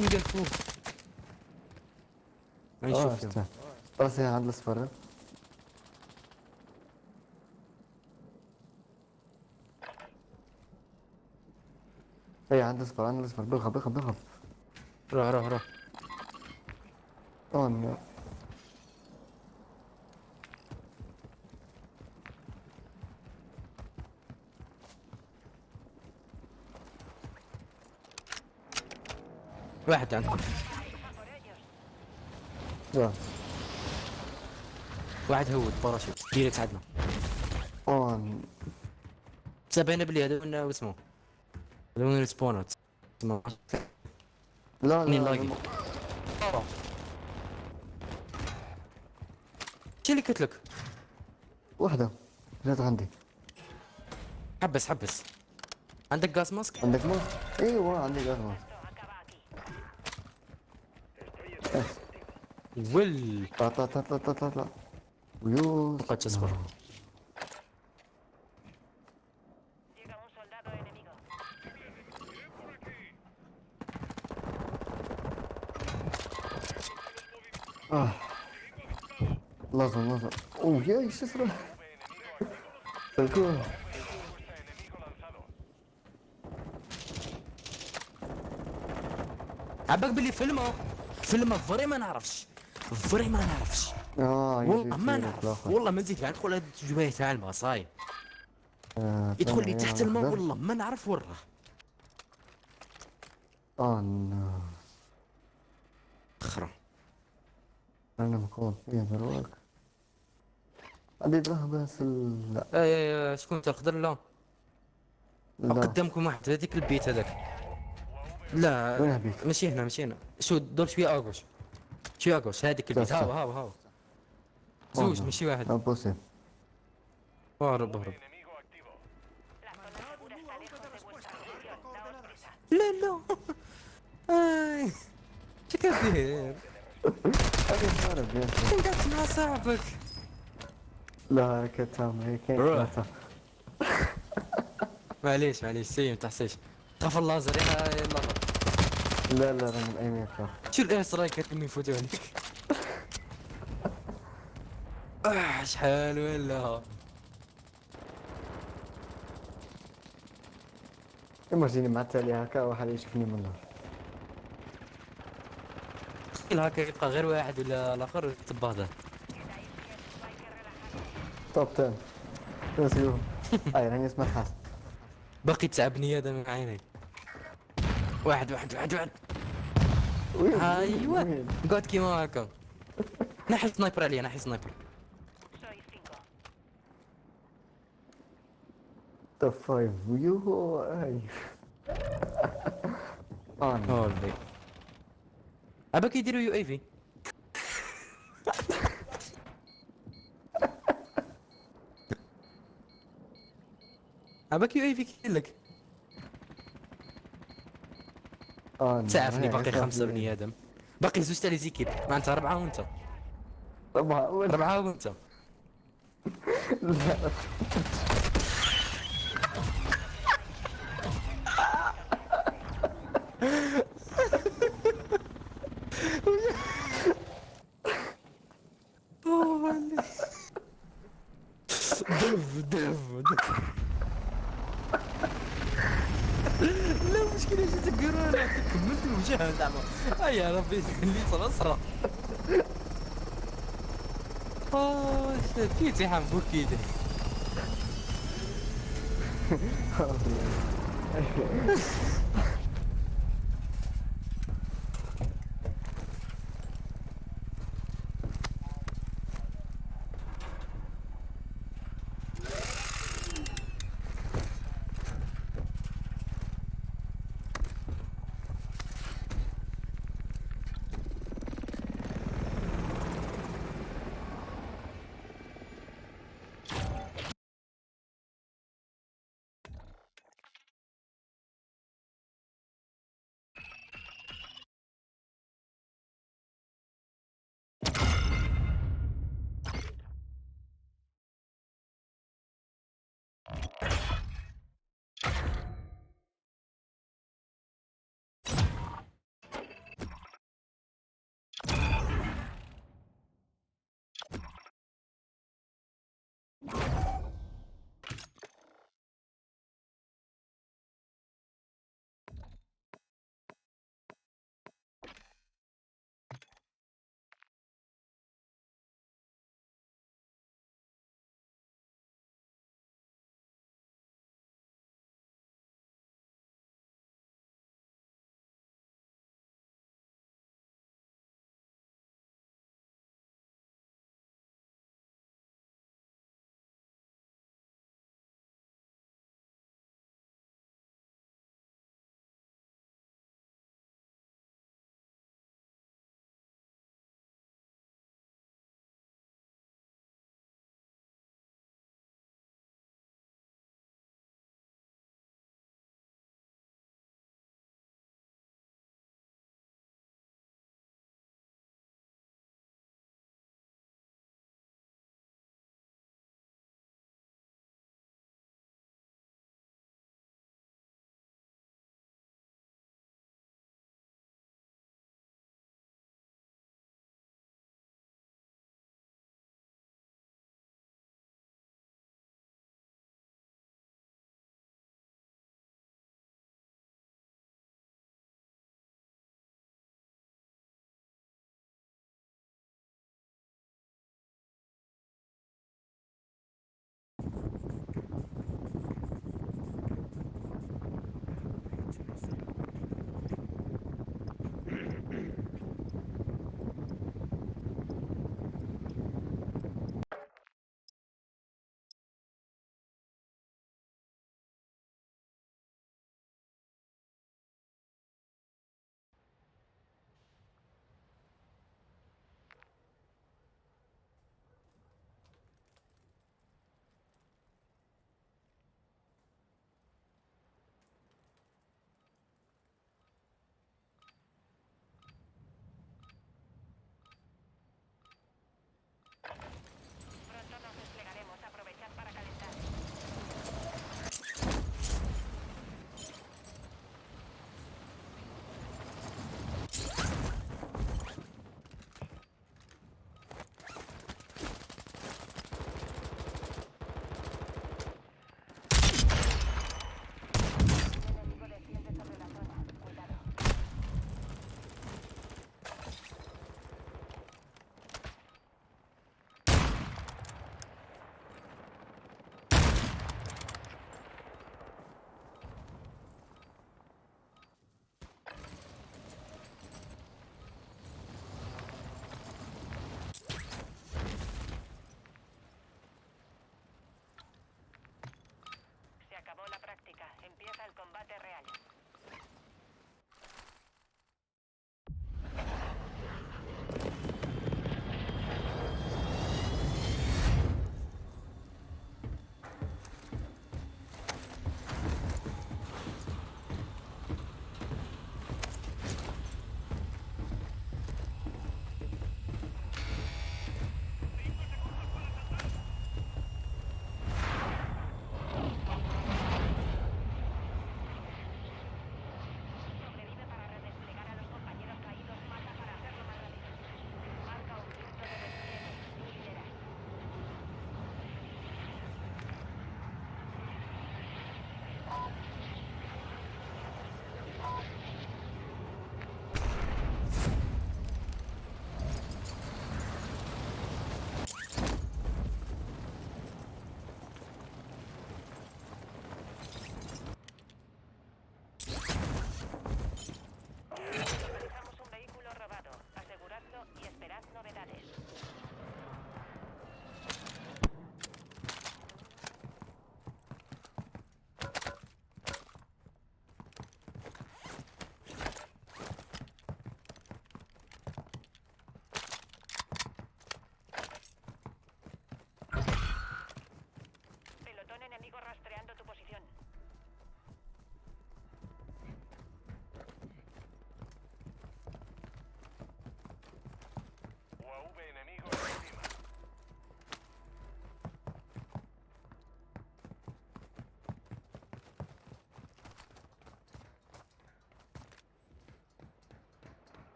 [SPEAKER 8] نلقى فوق. نشوف
[SPEAKER 5] راسي عند الصفر. اي عند اصفر عند اصفر، بيلغب بيلغب بيلغب.
[SPEAKER 8] روح.
[SPEAKER 5] اون.
[SPEAKER 8] واحد عندكم.
[SPEAKER 5] يا
[SPEAKER 8] واحد هو باراشوت ديريكت عندنا.
[SPEAKER 5] اون.
[SPEAKER 8] سابينا بلي هذا واسمه هذا وين سبونرز اسمه
[SPEAKER 5] لا
[SPEAKER 8] منين
[SPEAKER 5] لا
[SPEAKER 8] لاقي. شو اللي قلت لك؟
[SPEAKER 5] وحدة جات عندي.
[SPEAKER 8] حبس عندك غاز ماسك؟
[SPEAKER 5] عندك ماسك؟ ايوه عندي جاز ماسك.
[SPEAKER 8] ول
[SPEAKER 5] طلع. ويوس.
[SPEAKER 8] بقى تصبر.
[SPEAKER 3] Llega un soldado enemigo.
[SPEAKER 5] اه لازم. اوه يا ايش اسرع. سلكوه.
[SPEAKER 8] عباك بلي فيلم فري ما نعرفش والله ما نعرف والله ما نزيد ندخل هاد الجباية تاع الماء صاي يدخل لي تحت الماء والله ما نعرف وين راه.
[SPEAKER 5] نو.
[SPEAKER 8] خرا
[SPEAKER 5] انا مكون فيه دروك. عندي دراهم بس لا.
[SPEAKER 8] اي شكون انت الخضر؟ لا
[SPEAKER 5] لا.
[SPEAKER 8] قدامكم واحد هذيك البيت هذاك. لا
[SPEAKER 5] وين البيت؟
[SPEAKER 8] ماشي هنا شو دور شويه اغوش هذيك البيت.
[SPEAKER 5] صح.
[SPEAKER 8] هاو زوج ماشي واحد.
[SPEAKER 5] امبوسيبل.
[SPEAKER 8] هرب
[SPEAKER 3] La zona segura está lejos de vuestra posición. Daos prisa.
[SPEAKER 8] لا اي شو كدير؟
[SPEAKER 5] هذه هارب يا أخي.
[SPEAKER 8] قعدت مع صاحبك.
[SPEAKER 5] لا كتام هيك
[SPEAKER 8] روح. معليش سيم تحسيش تخاف اللازر يلا.
[SPEAKER 5] لا راه من اي مكان.
[SPEAKER 8] شو الاير سترايكر اللي يفوتوا عليك؟ شحال ولا
[SPEAKER 5] ايماجيني مع التالي هكا واحد يشوفني من اللور.
[SPEAKER 8] هكا يبقى غير واحد ولا الاخر تباه هذا.
[SPEAKER 5] توب 10 نسيوه. اي راني اسمع حاس.
[SPEAKER 8] باقي 9 بني ادم من عيني. واحد
[SPEAKER 5] وين؟
[SPEAKER 8] ايوا قعد كيما هكا. نحي سنايبر عليا
[SPEAKER 3] Soy 5.
[SPEAKER 5] توب 5 ويوهو اي.
[SPEAKER 8] هولي اباك يديروا يو اي في. اباك يو اي في كاين لك. تعرفني باقي 5 بني ادم. باقي زوج تاع لي زيكيب معناتها 4 وانت.
[SPEAKER 5] طبعا
[SPEAKER 8] 4 وانت.
[SPEAKER 5] لا
[SPEAKER 8] دف لا مشكلة جاتك قرانا كملت المشاهدة زعما. يا ربي خلي صرا كيتي حنبوك كيدي.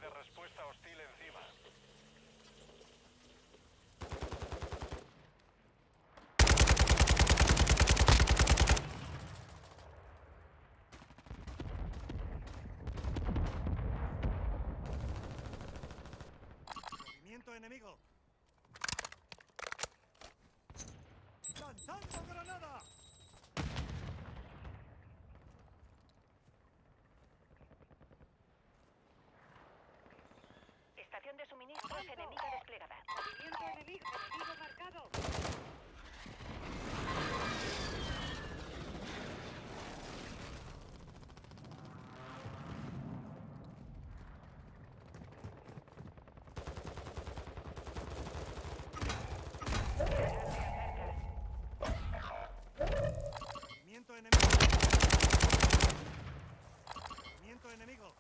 [SPEAKER 4] de respuesta hostil encima. Movimiento enemigo. ¡Lanzando granada!
[SPEAKER 3] Estación de suministros enemiga desplegada.
[SPEAKER 9] Movimiento enemigo marcado.
[SPEAKER 4] Movimiento enemigo. Movimiento enemigo.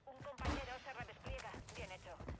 [SPEAKER 3] Un compañero se redespliega. Bien hecho.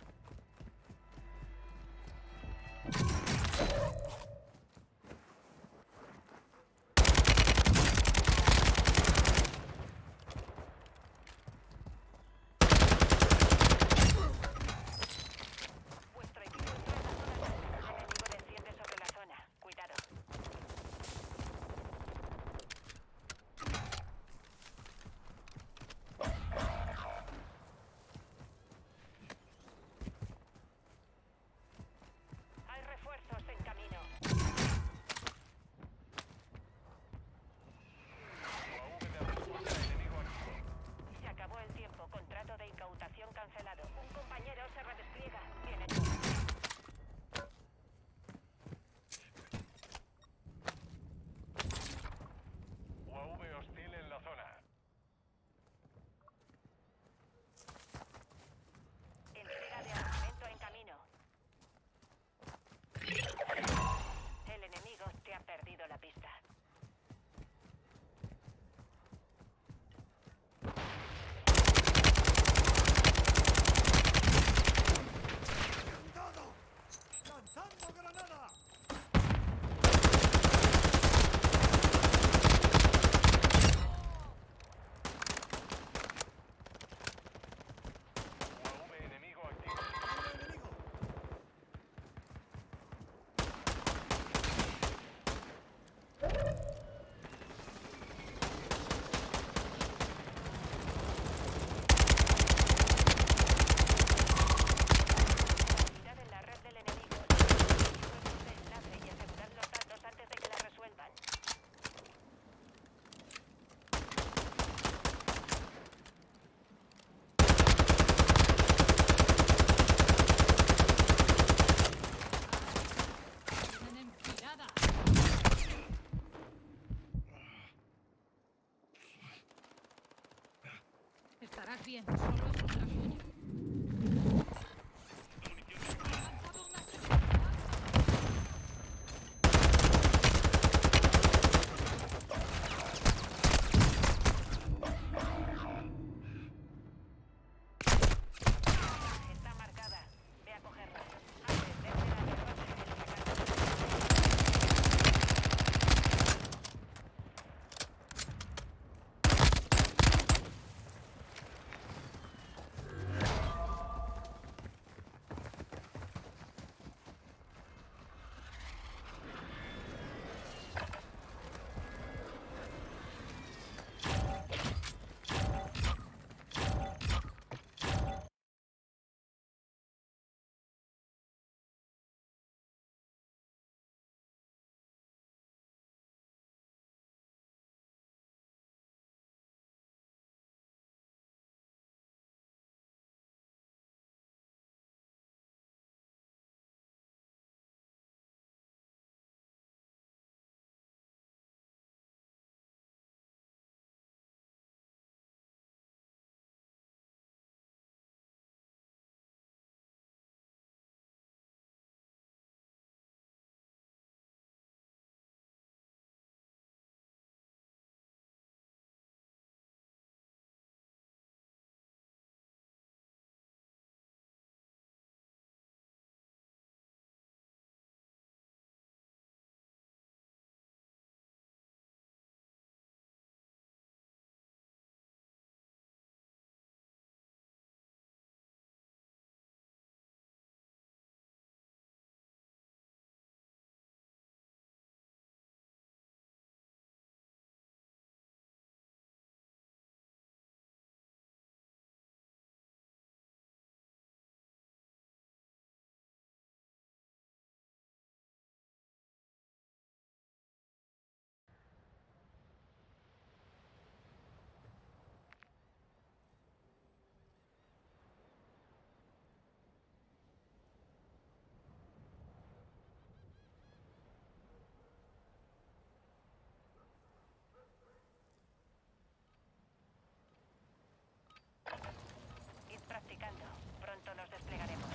[SPEAKER 3] indicando. Pronto nos desplegaremos.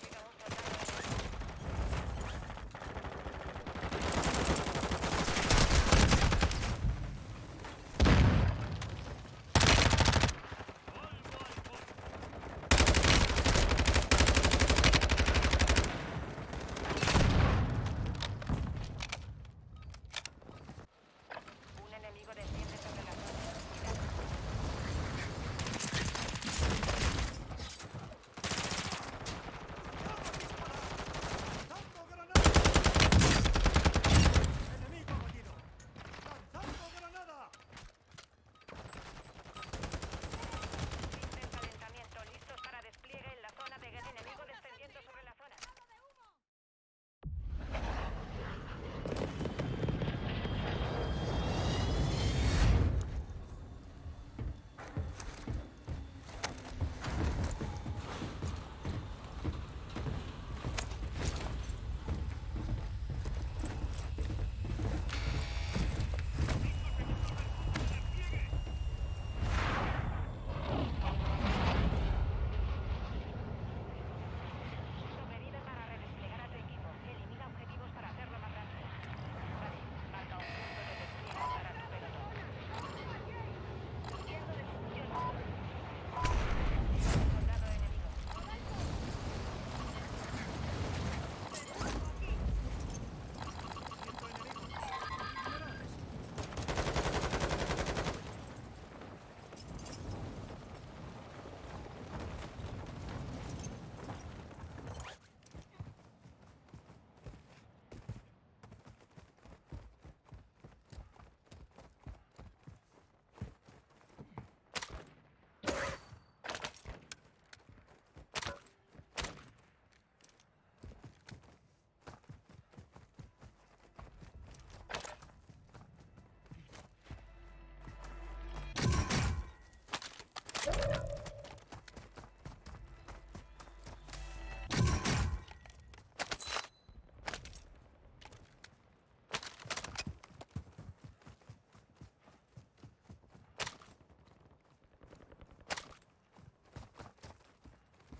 [SPEAKER 3] Llega un soldado. Un enemigo desciende sobre la zona.
[SPEAKER 4] ¡Lanzando granada! ¡Enemigo abatido! ¡Lanzando granada!
[SPEAKER 3] Fin del calentamiento. Listos para despliegue en la zona de guerra. Enemigo descendiendo sobre la zona. Medida para redesplegar a tu equipo. Elimina objetivos para hacerlo más rápido. Vale, marca un punto de despliegue para tu pelotón. Viendo destrucción. Soldado enemigo.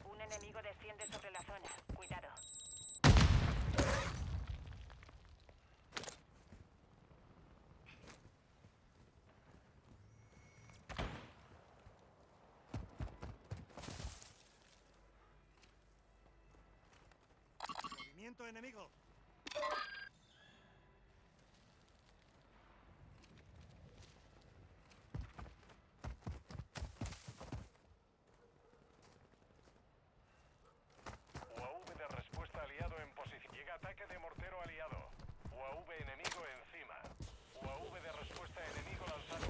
[SPEAKER 3] Un enemigo desciende sobre la zona. Cuidado.
[SPEAKER 4] ¡Movimiento enemigo!
[SPEAKER 10] UAV de respuesta aliado en posición. Llega ataque de mortero aliado. UAV enemigo encima. UAV de respuesta enemigo lanzado.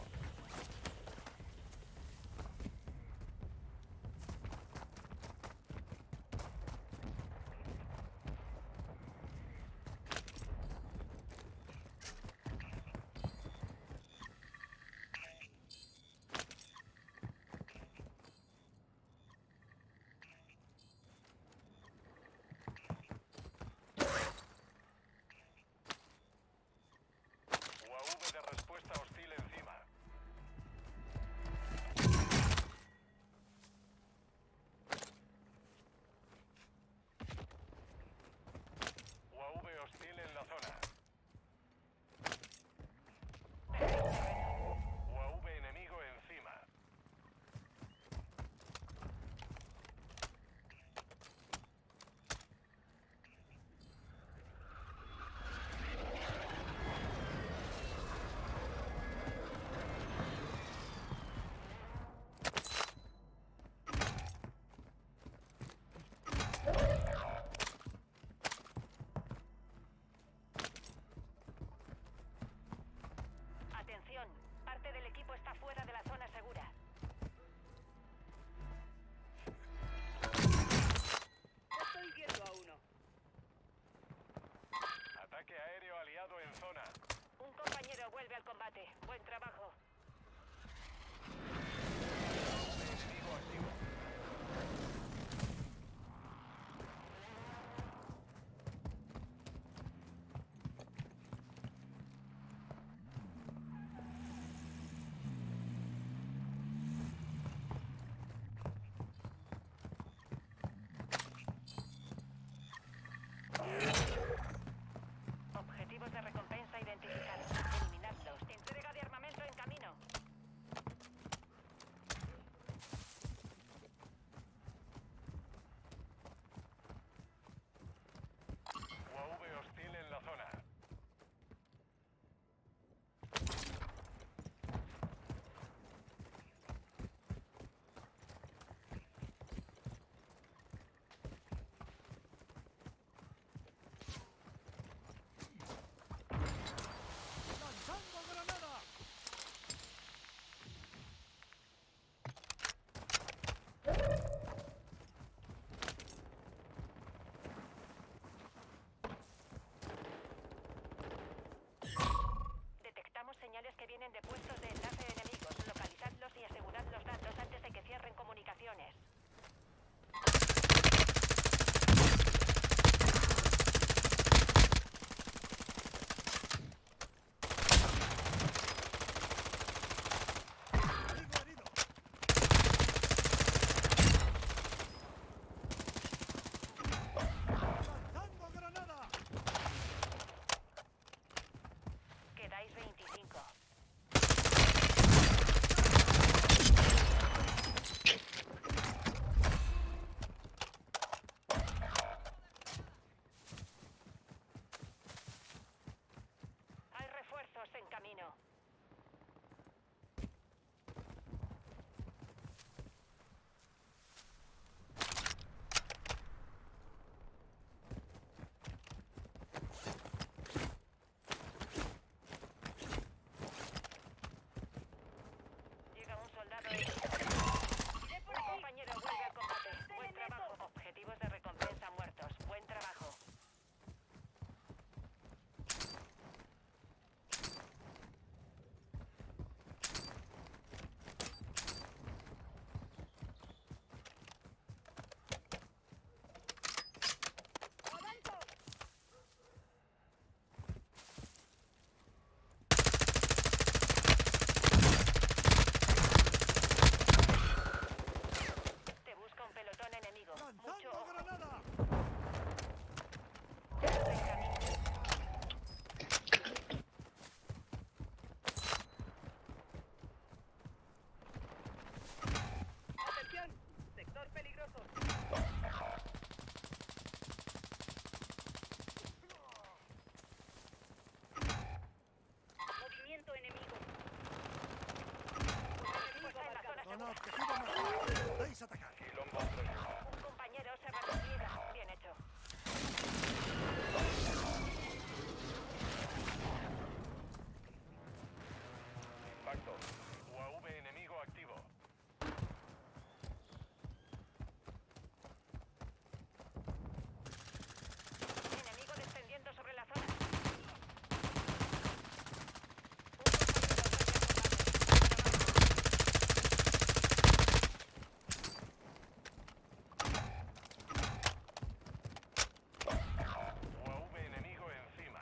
[SPEAKER 10] UAV de respuesta hostil encima. UAV hostil en la zona. UAV enemigo encima.
[SPEAKER 3] Atención. Parte del equipo está fuera de la zona segura.
[SPEAKER 9] Estoy viendo a uno.
[SPEAKER 10] Ataque aéreo aliado en zona.
[SPEAKER 3] Un compañero vuelve al combate. Buen trabajo.
[SPEAKER 10] Enemigo activo.
[SPEAKER 4] Podéis atacar.
[SPEAKER 10] Quilombo fresco.
[SPEAKER 3] Un compañero se repliega. Bien hecho.
[SPEAKER 10] Impacto. UAV enemigo activo.
[SPEAKER 3] Enemigo descendiendo sobre la zona.
[SPEAKER 10] UAV enemigo encima.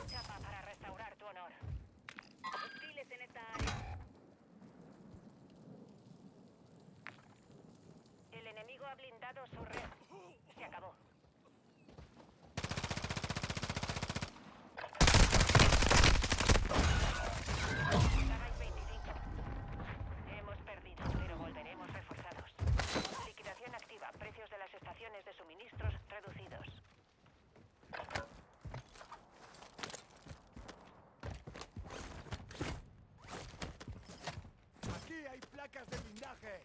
[SPEAKER 3] Chapa para restaurar tu honor.
[SPEAKER 9] Hostiles en esta área.
[SPEAKER 3] El enemigo ha blindado su red. Se acabó. Ganáis 25. Hemos perdido, pero volveremos reforzados. Liquidación activa. Precios de las estaciones de suministros reducidos.
[SPEAKER 4] Aquí hay placas de blindaje.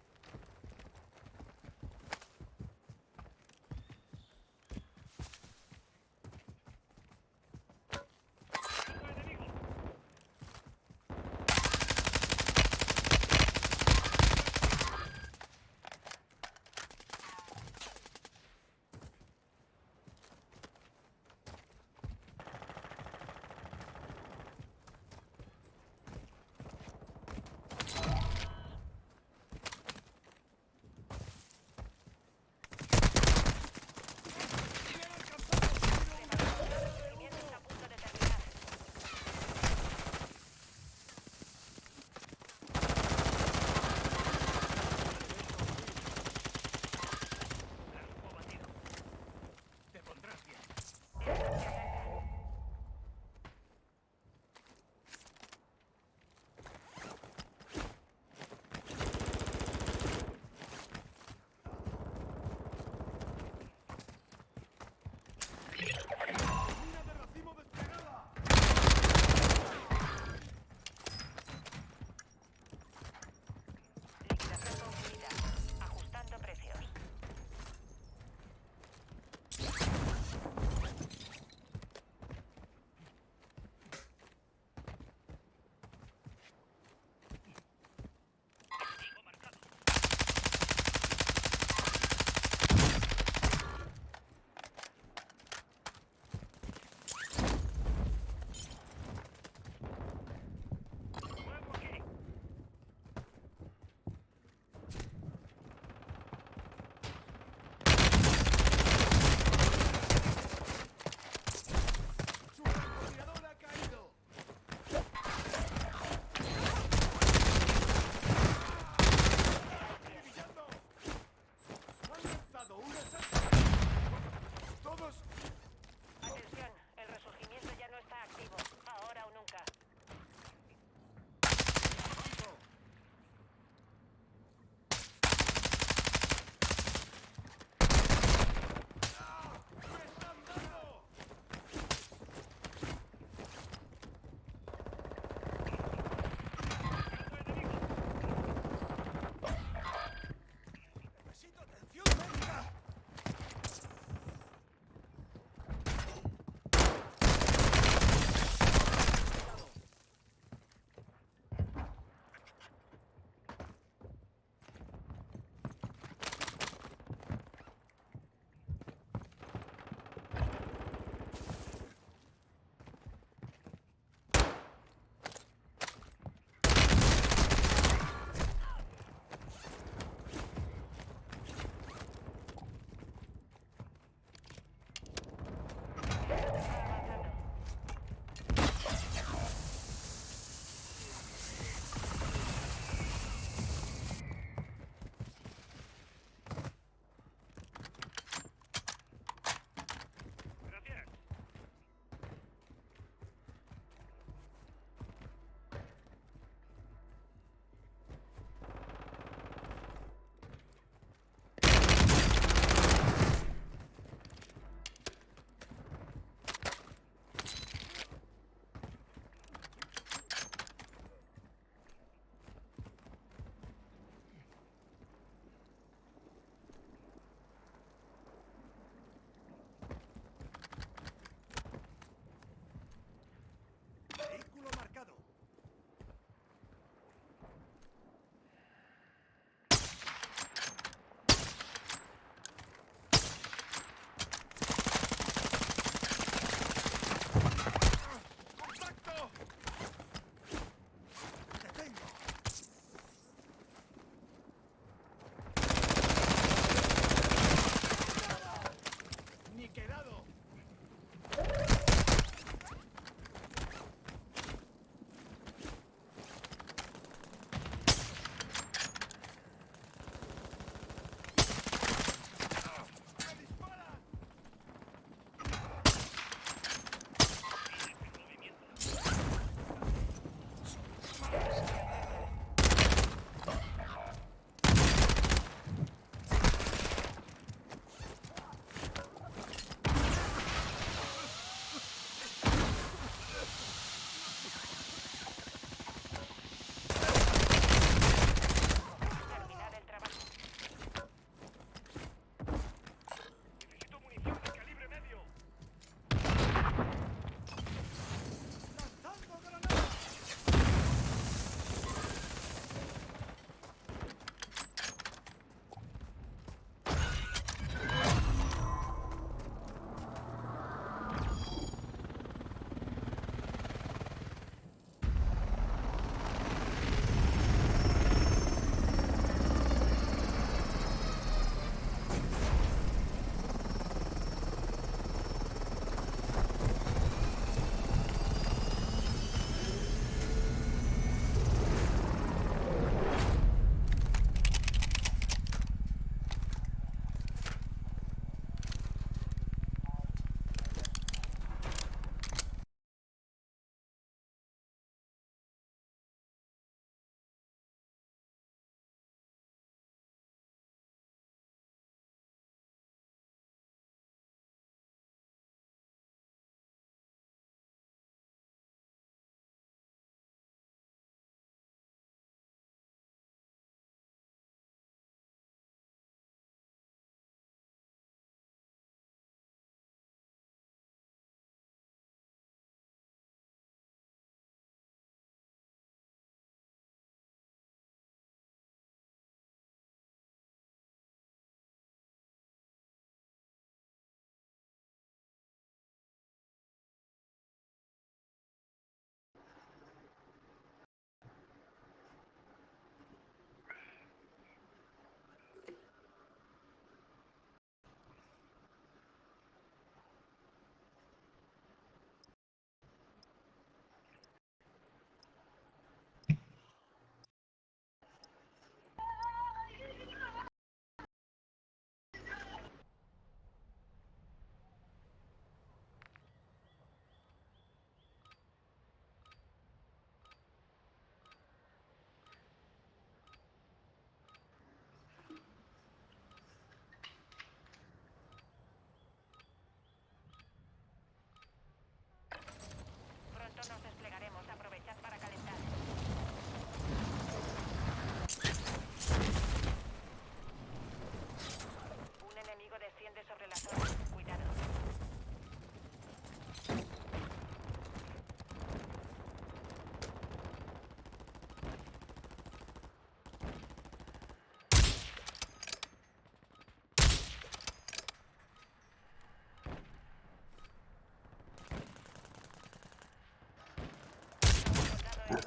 [SPEAKER 3] Fin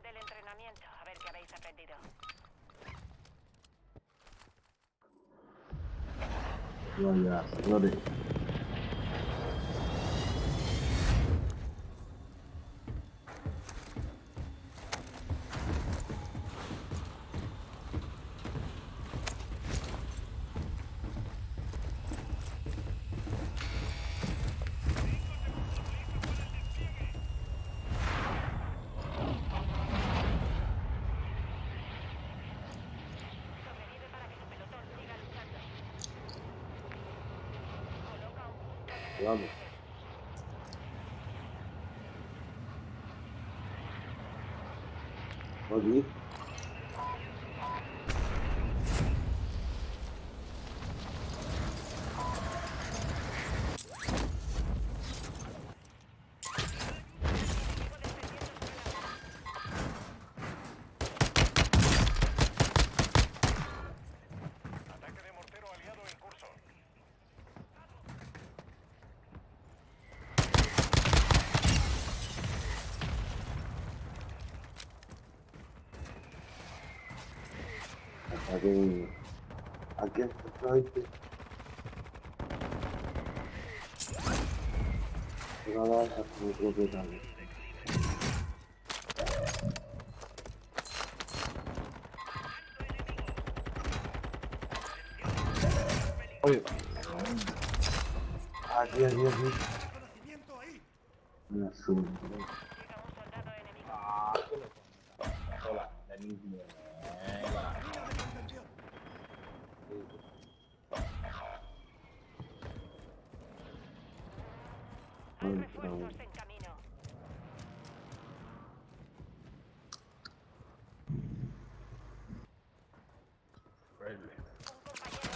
[SPEAKER 3] del entrenamiento. A ver qué habéis aprendido.
[SPEAKER 5] Vaya, señores.
[SPEAKER 3] Sobrevive para que tu pelotón siga luchando. Coloca un punto de
[SPEAKER 5] Vamos. Oye.
[SPEAKER 10] Ataque de mortero aliado en curso.
[SPEAKER 5] Aquí está este. Pero ahora está como propietario. Oye. Aquí.
[SPEAKER 4] Reconocimiento ahí.
[SPEAKER 5] Una suma.
[SPEAKER 3] Llega un soldado enemigo.
[SPEAKER 4] Línea de contención.
[SPEAKER 3] Hay refuerzos en camino. Un compañero.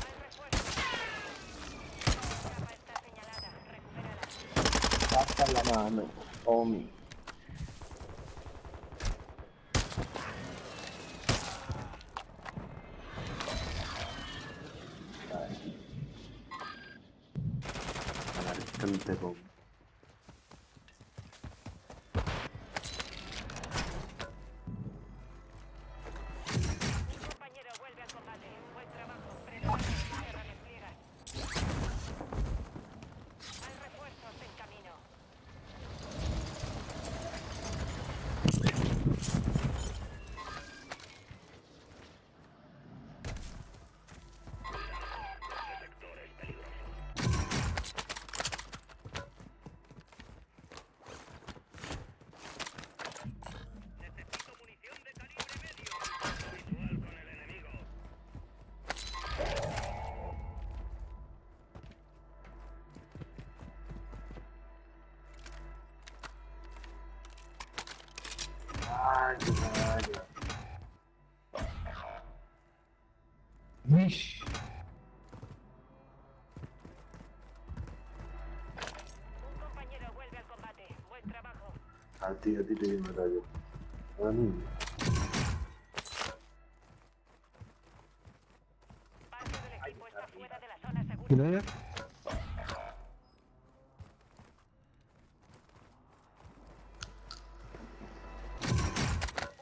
[SPEAKER 3] Hay refuerzos. Capa está señalada. Recupérala.
[SPEAKER 5] Pasa la mano. Omi. Bastante poco.
[SPEAKER 3] Un compañero vuelve al combate. Buen trabajo. Prepárate. Tierra despliega. Hay refuerzos en camino.
[SPEAKER 4] Necesito munición de calibre medio. Habitual con el enemigo.
[SPEAKER 5] Ay, qué caballo.
[SPEAKER 3] Un compañero vuelve al combate. Buen trabajo.
[SPEAKER 5] A ti te voy a matar yo. A mí.
[SPEAKER 3] Parte del equipo está fuera de la zona segura.
[SPEAKER 6] كده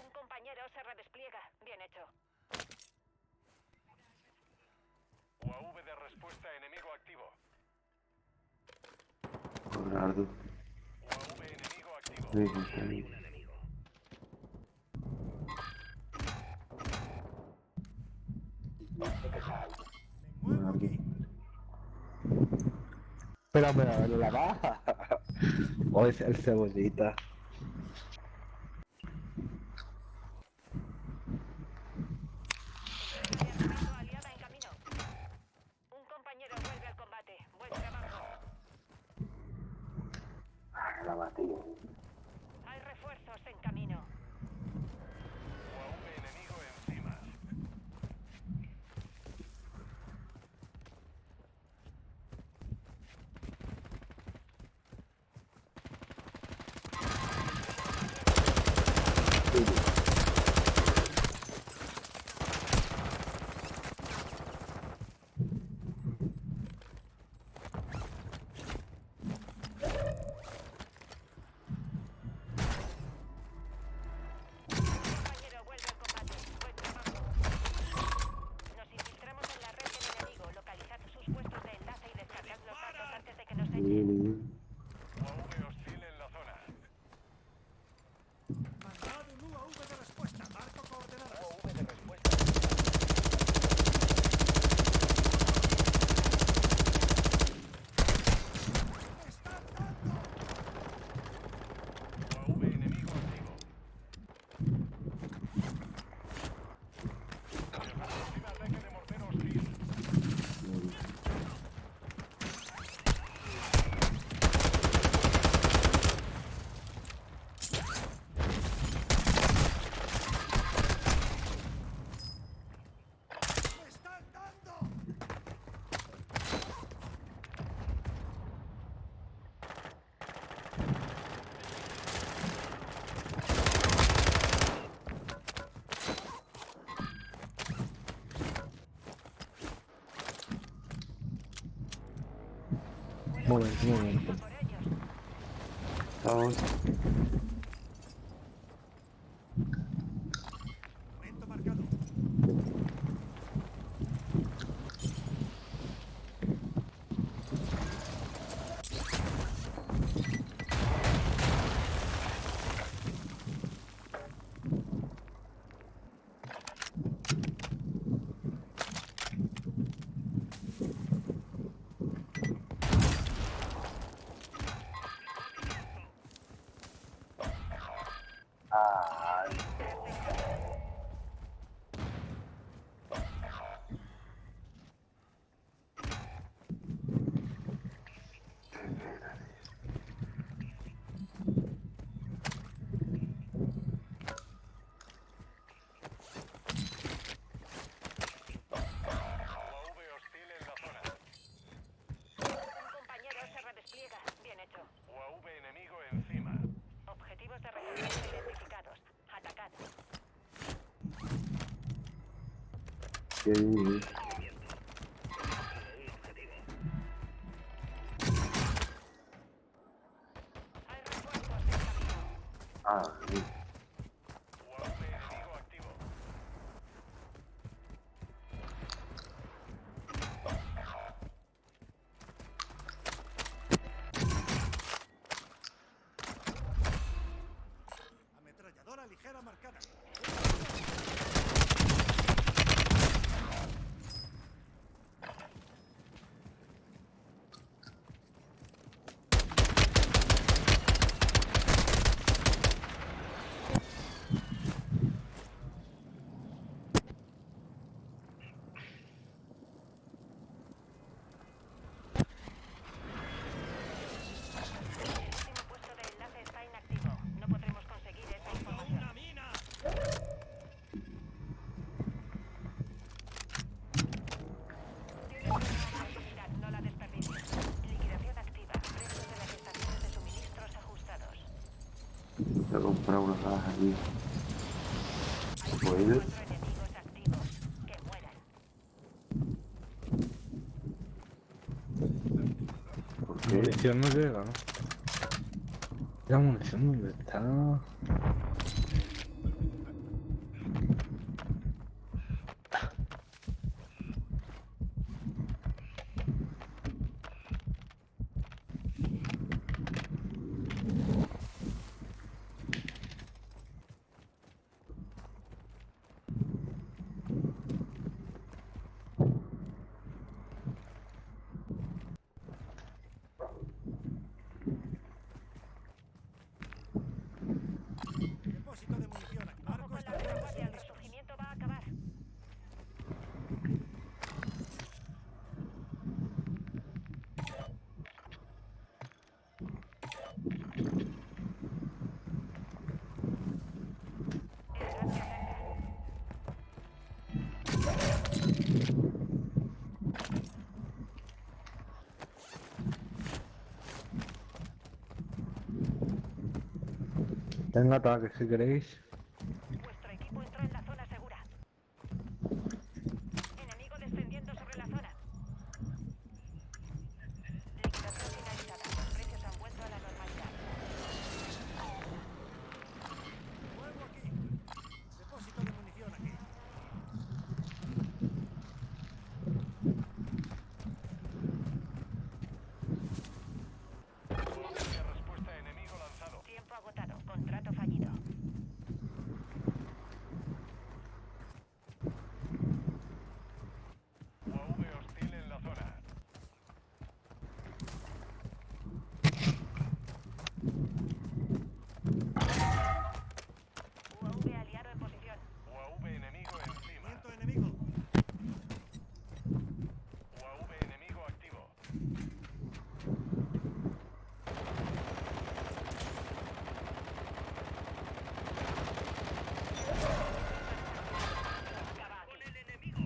[SPEAKER 3] Un compañero se redespliega. Bien hecho.
[SPEAKER 10] UAV de respuesta enemigo activo.
[SPEAKER 5] Gerardo.
[SPEAKER 10] UAV enemigo activo.
[SPEAKER 5] Sí, está bien.
[SPEAKER 4] Me muevo aquí.
[SPEAKER 5] Pero, la baja. O es el cebollita.
[SPEAKER 3] Entrenamiento aliada en camino. Un compañero vuelve al combate. Buen trabajo.
[SPEAKER 5] La maté.
[SPEAKER 3] Hay refuerzos en camino.
[SPEAKER 10] UAV enemigo encima.
[SPEAKER 5] Momento, momento.
[SPEAKER 3] Por ellos.
[SPEAKER 5] Vamos.
[SPEAKER 10] Momento marcado. UAV hostil en la zona.
[SPEAKER 3] Un compañero se redespliega. Bien hecho.
[SPEAKER 10] UAV enemigo encima.
[SPEAKER 3] Objetivos de referencia identificados. Atacad. Hay refuerzos en camino.
[SPEAKER 10] UAV enemigo activo. Ametralladora ligera marcada.
[SPEAKER 3] El último puesto de enlace está inactivo. No podremos conseguir esa información. Tienes una oportunidad, no la desperdicies. Liquidación activa. Precios de las estaciones de suministros ajustados.
[SPEAKER 5] Voy a comprar una caja aquí.
[SPEAKER 3] Hay
[SPEAKER 5] ¿Puedes?
[SPEAKER 3] 4 enemigos activos. Que mueran.
[SPEAKER 5] ¿Por qué?
[SPEAKER 6] Munición no llega, ¿no? La munición dónde está.
[SPEAKER 10] Depósito de munición.
[SPEAKER 3] Ojo
[SPEAKER 10] Arco
[SPEAKER 3] con la
[SPEAKER 10] está
[SPEAKER 3] retaguardia. El resurgimiento va a acabar. El gas se acerca.
[SPEAKER 6] Tengo ataque si queréis.
[SPEAKER 3] Vuestro equipo entró en la zona segura. Enemigo descendiendo sobre la zona. Liquidación finalizada. Los precios han vuelto a la normalidad.
[SPEAKER 10] Nuevo aquí. Depósito de munición aquí. UAV de respuesta enemigo lanzado.
[SPEAKER 3] Tiempo agotado. Contrato fallido.
[SPEAKER 10] UAV hostil en la zona.
[SPEAKER 3] UAV aliado en posición.
[SPEAKER 10] UAV enemigo encima. Enemigo. UAV enemigo activo.
[SPEAKER 3] Acaba aquí.
[SPEAKER 4] Con el enemigo.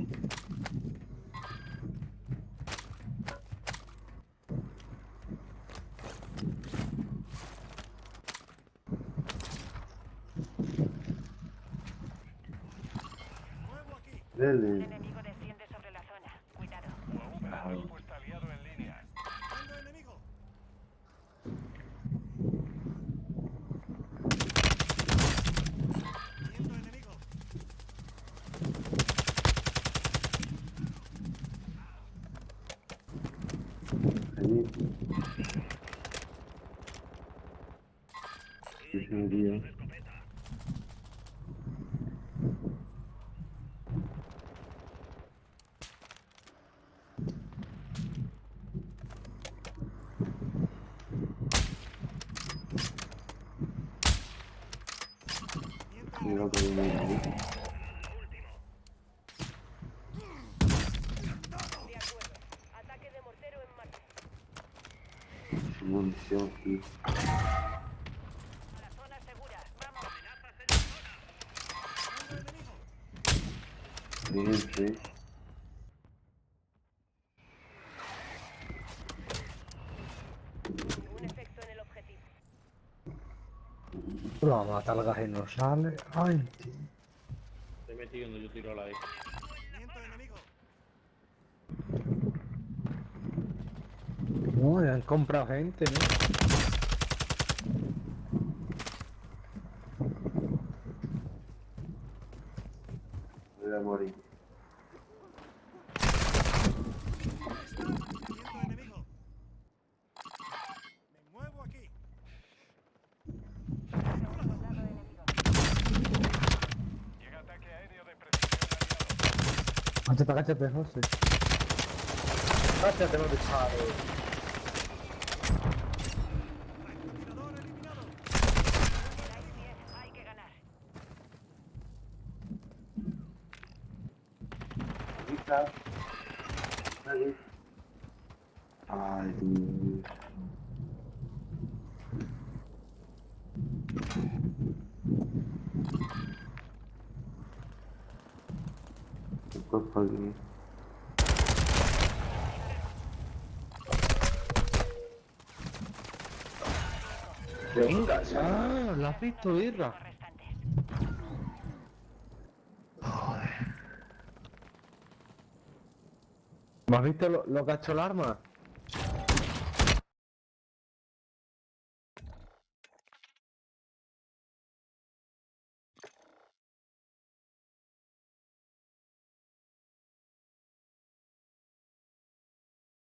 [SPEAKER 10] Nuevo aquí.
[SPEAKER 3] Un
[SPEAKER 5] Dele.
[SPEAKER 3] enemigo desciende sobre la zona. Cuidado.
[SPEAKER 10] UAV de respuesta aliado en línea. Mando enemigo.
[SPEAKER 3] De acuerdo. Ataque de mortero en marcha. A la zona segura. Vamos. Un efecto en el objetivo.
[SPEAKER 6] La matargas y no sale. Ay, tío.
[SPEAKER 11] Estoy metiendo, yo tiro a la E.
[SPEAKER 6] No, ya han comprado gente, ¿no?
[SPEAKER 5] Voy a morir.
[SPEAKER 10] Llega ataque aéreo de precisión aliado.
[SPEAKER 6] Agáchate, José. Agáchate, no te paro.
[SPEAKER 3] Quedáis 10. Hay que ganar.
[SPEAKER 5] Ay, Dios. ¿Qué pasa aquí?
[SPEAKER 6] Venga, ah, la has visto, Irra.
[SPEAKER 3] Los restantes.
[SPEAKER 6] ¿Me has visto lo que ha hecho el arma?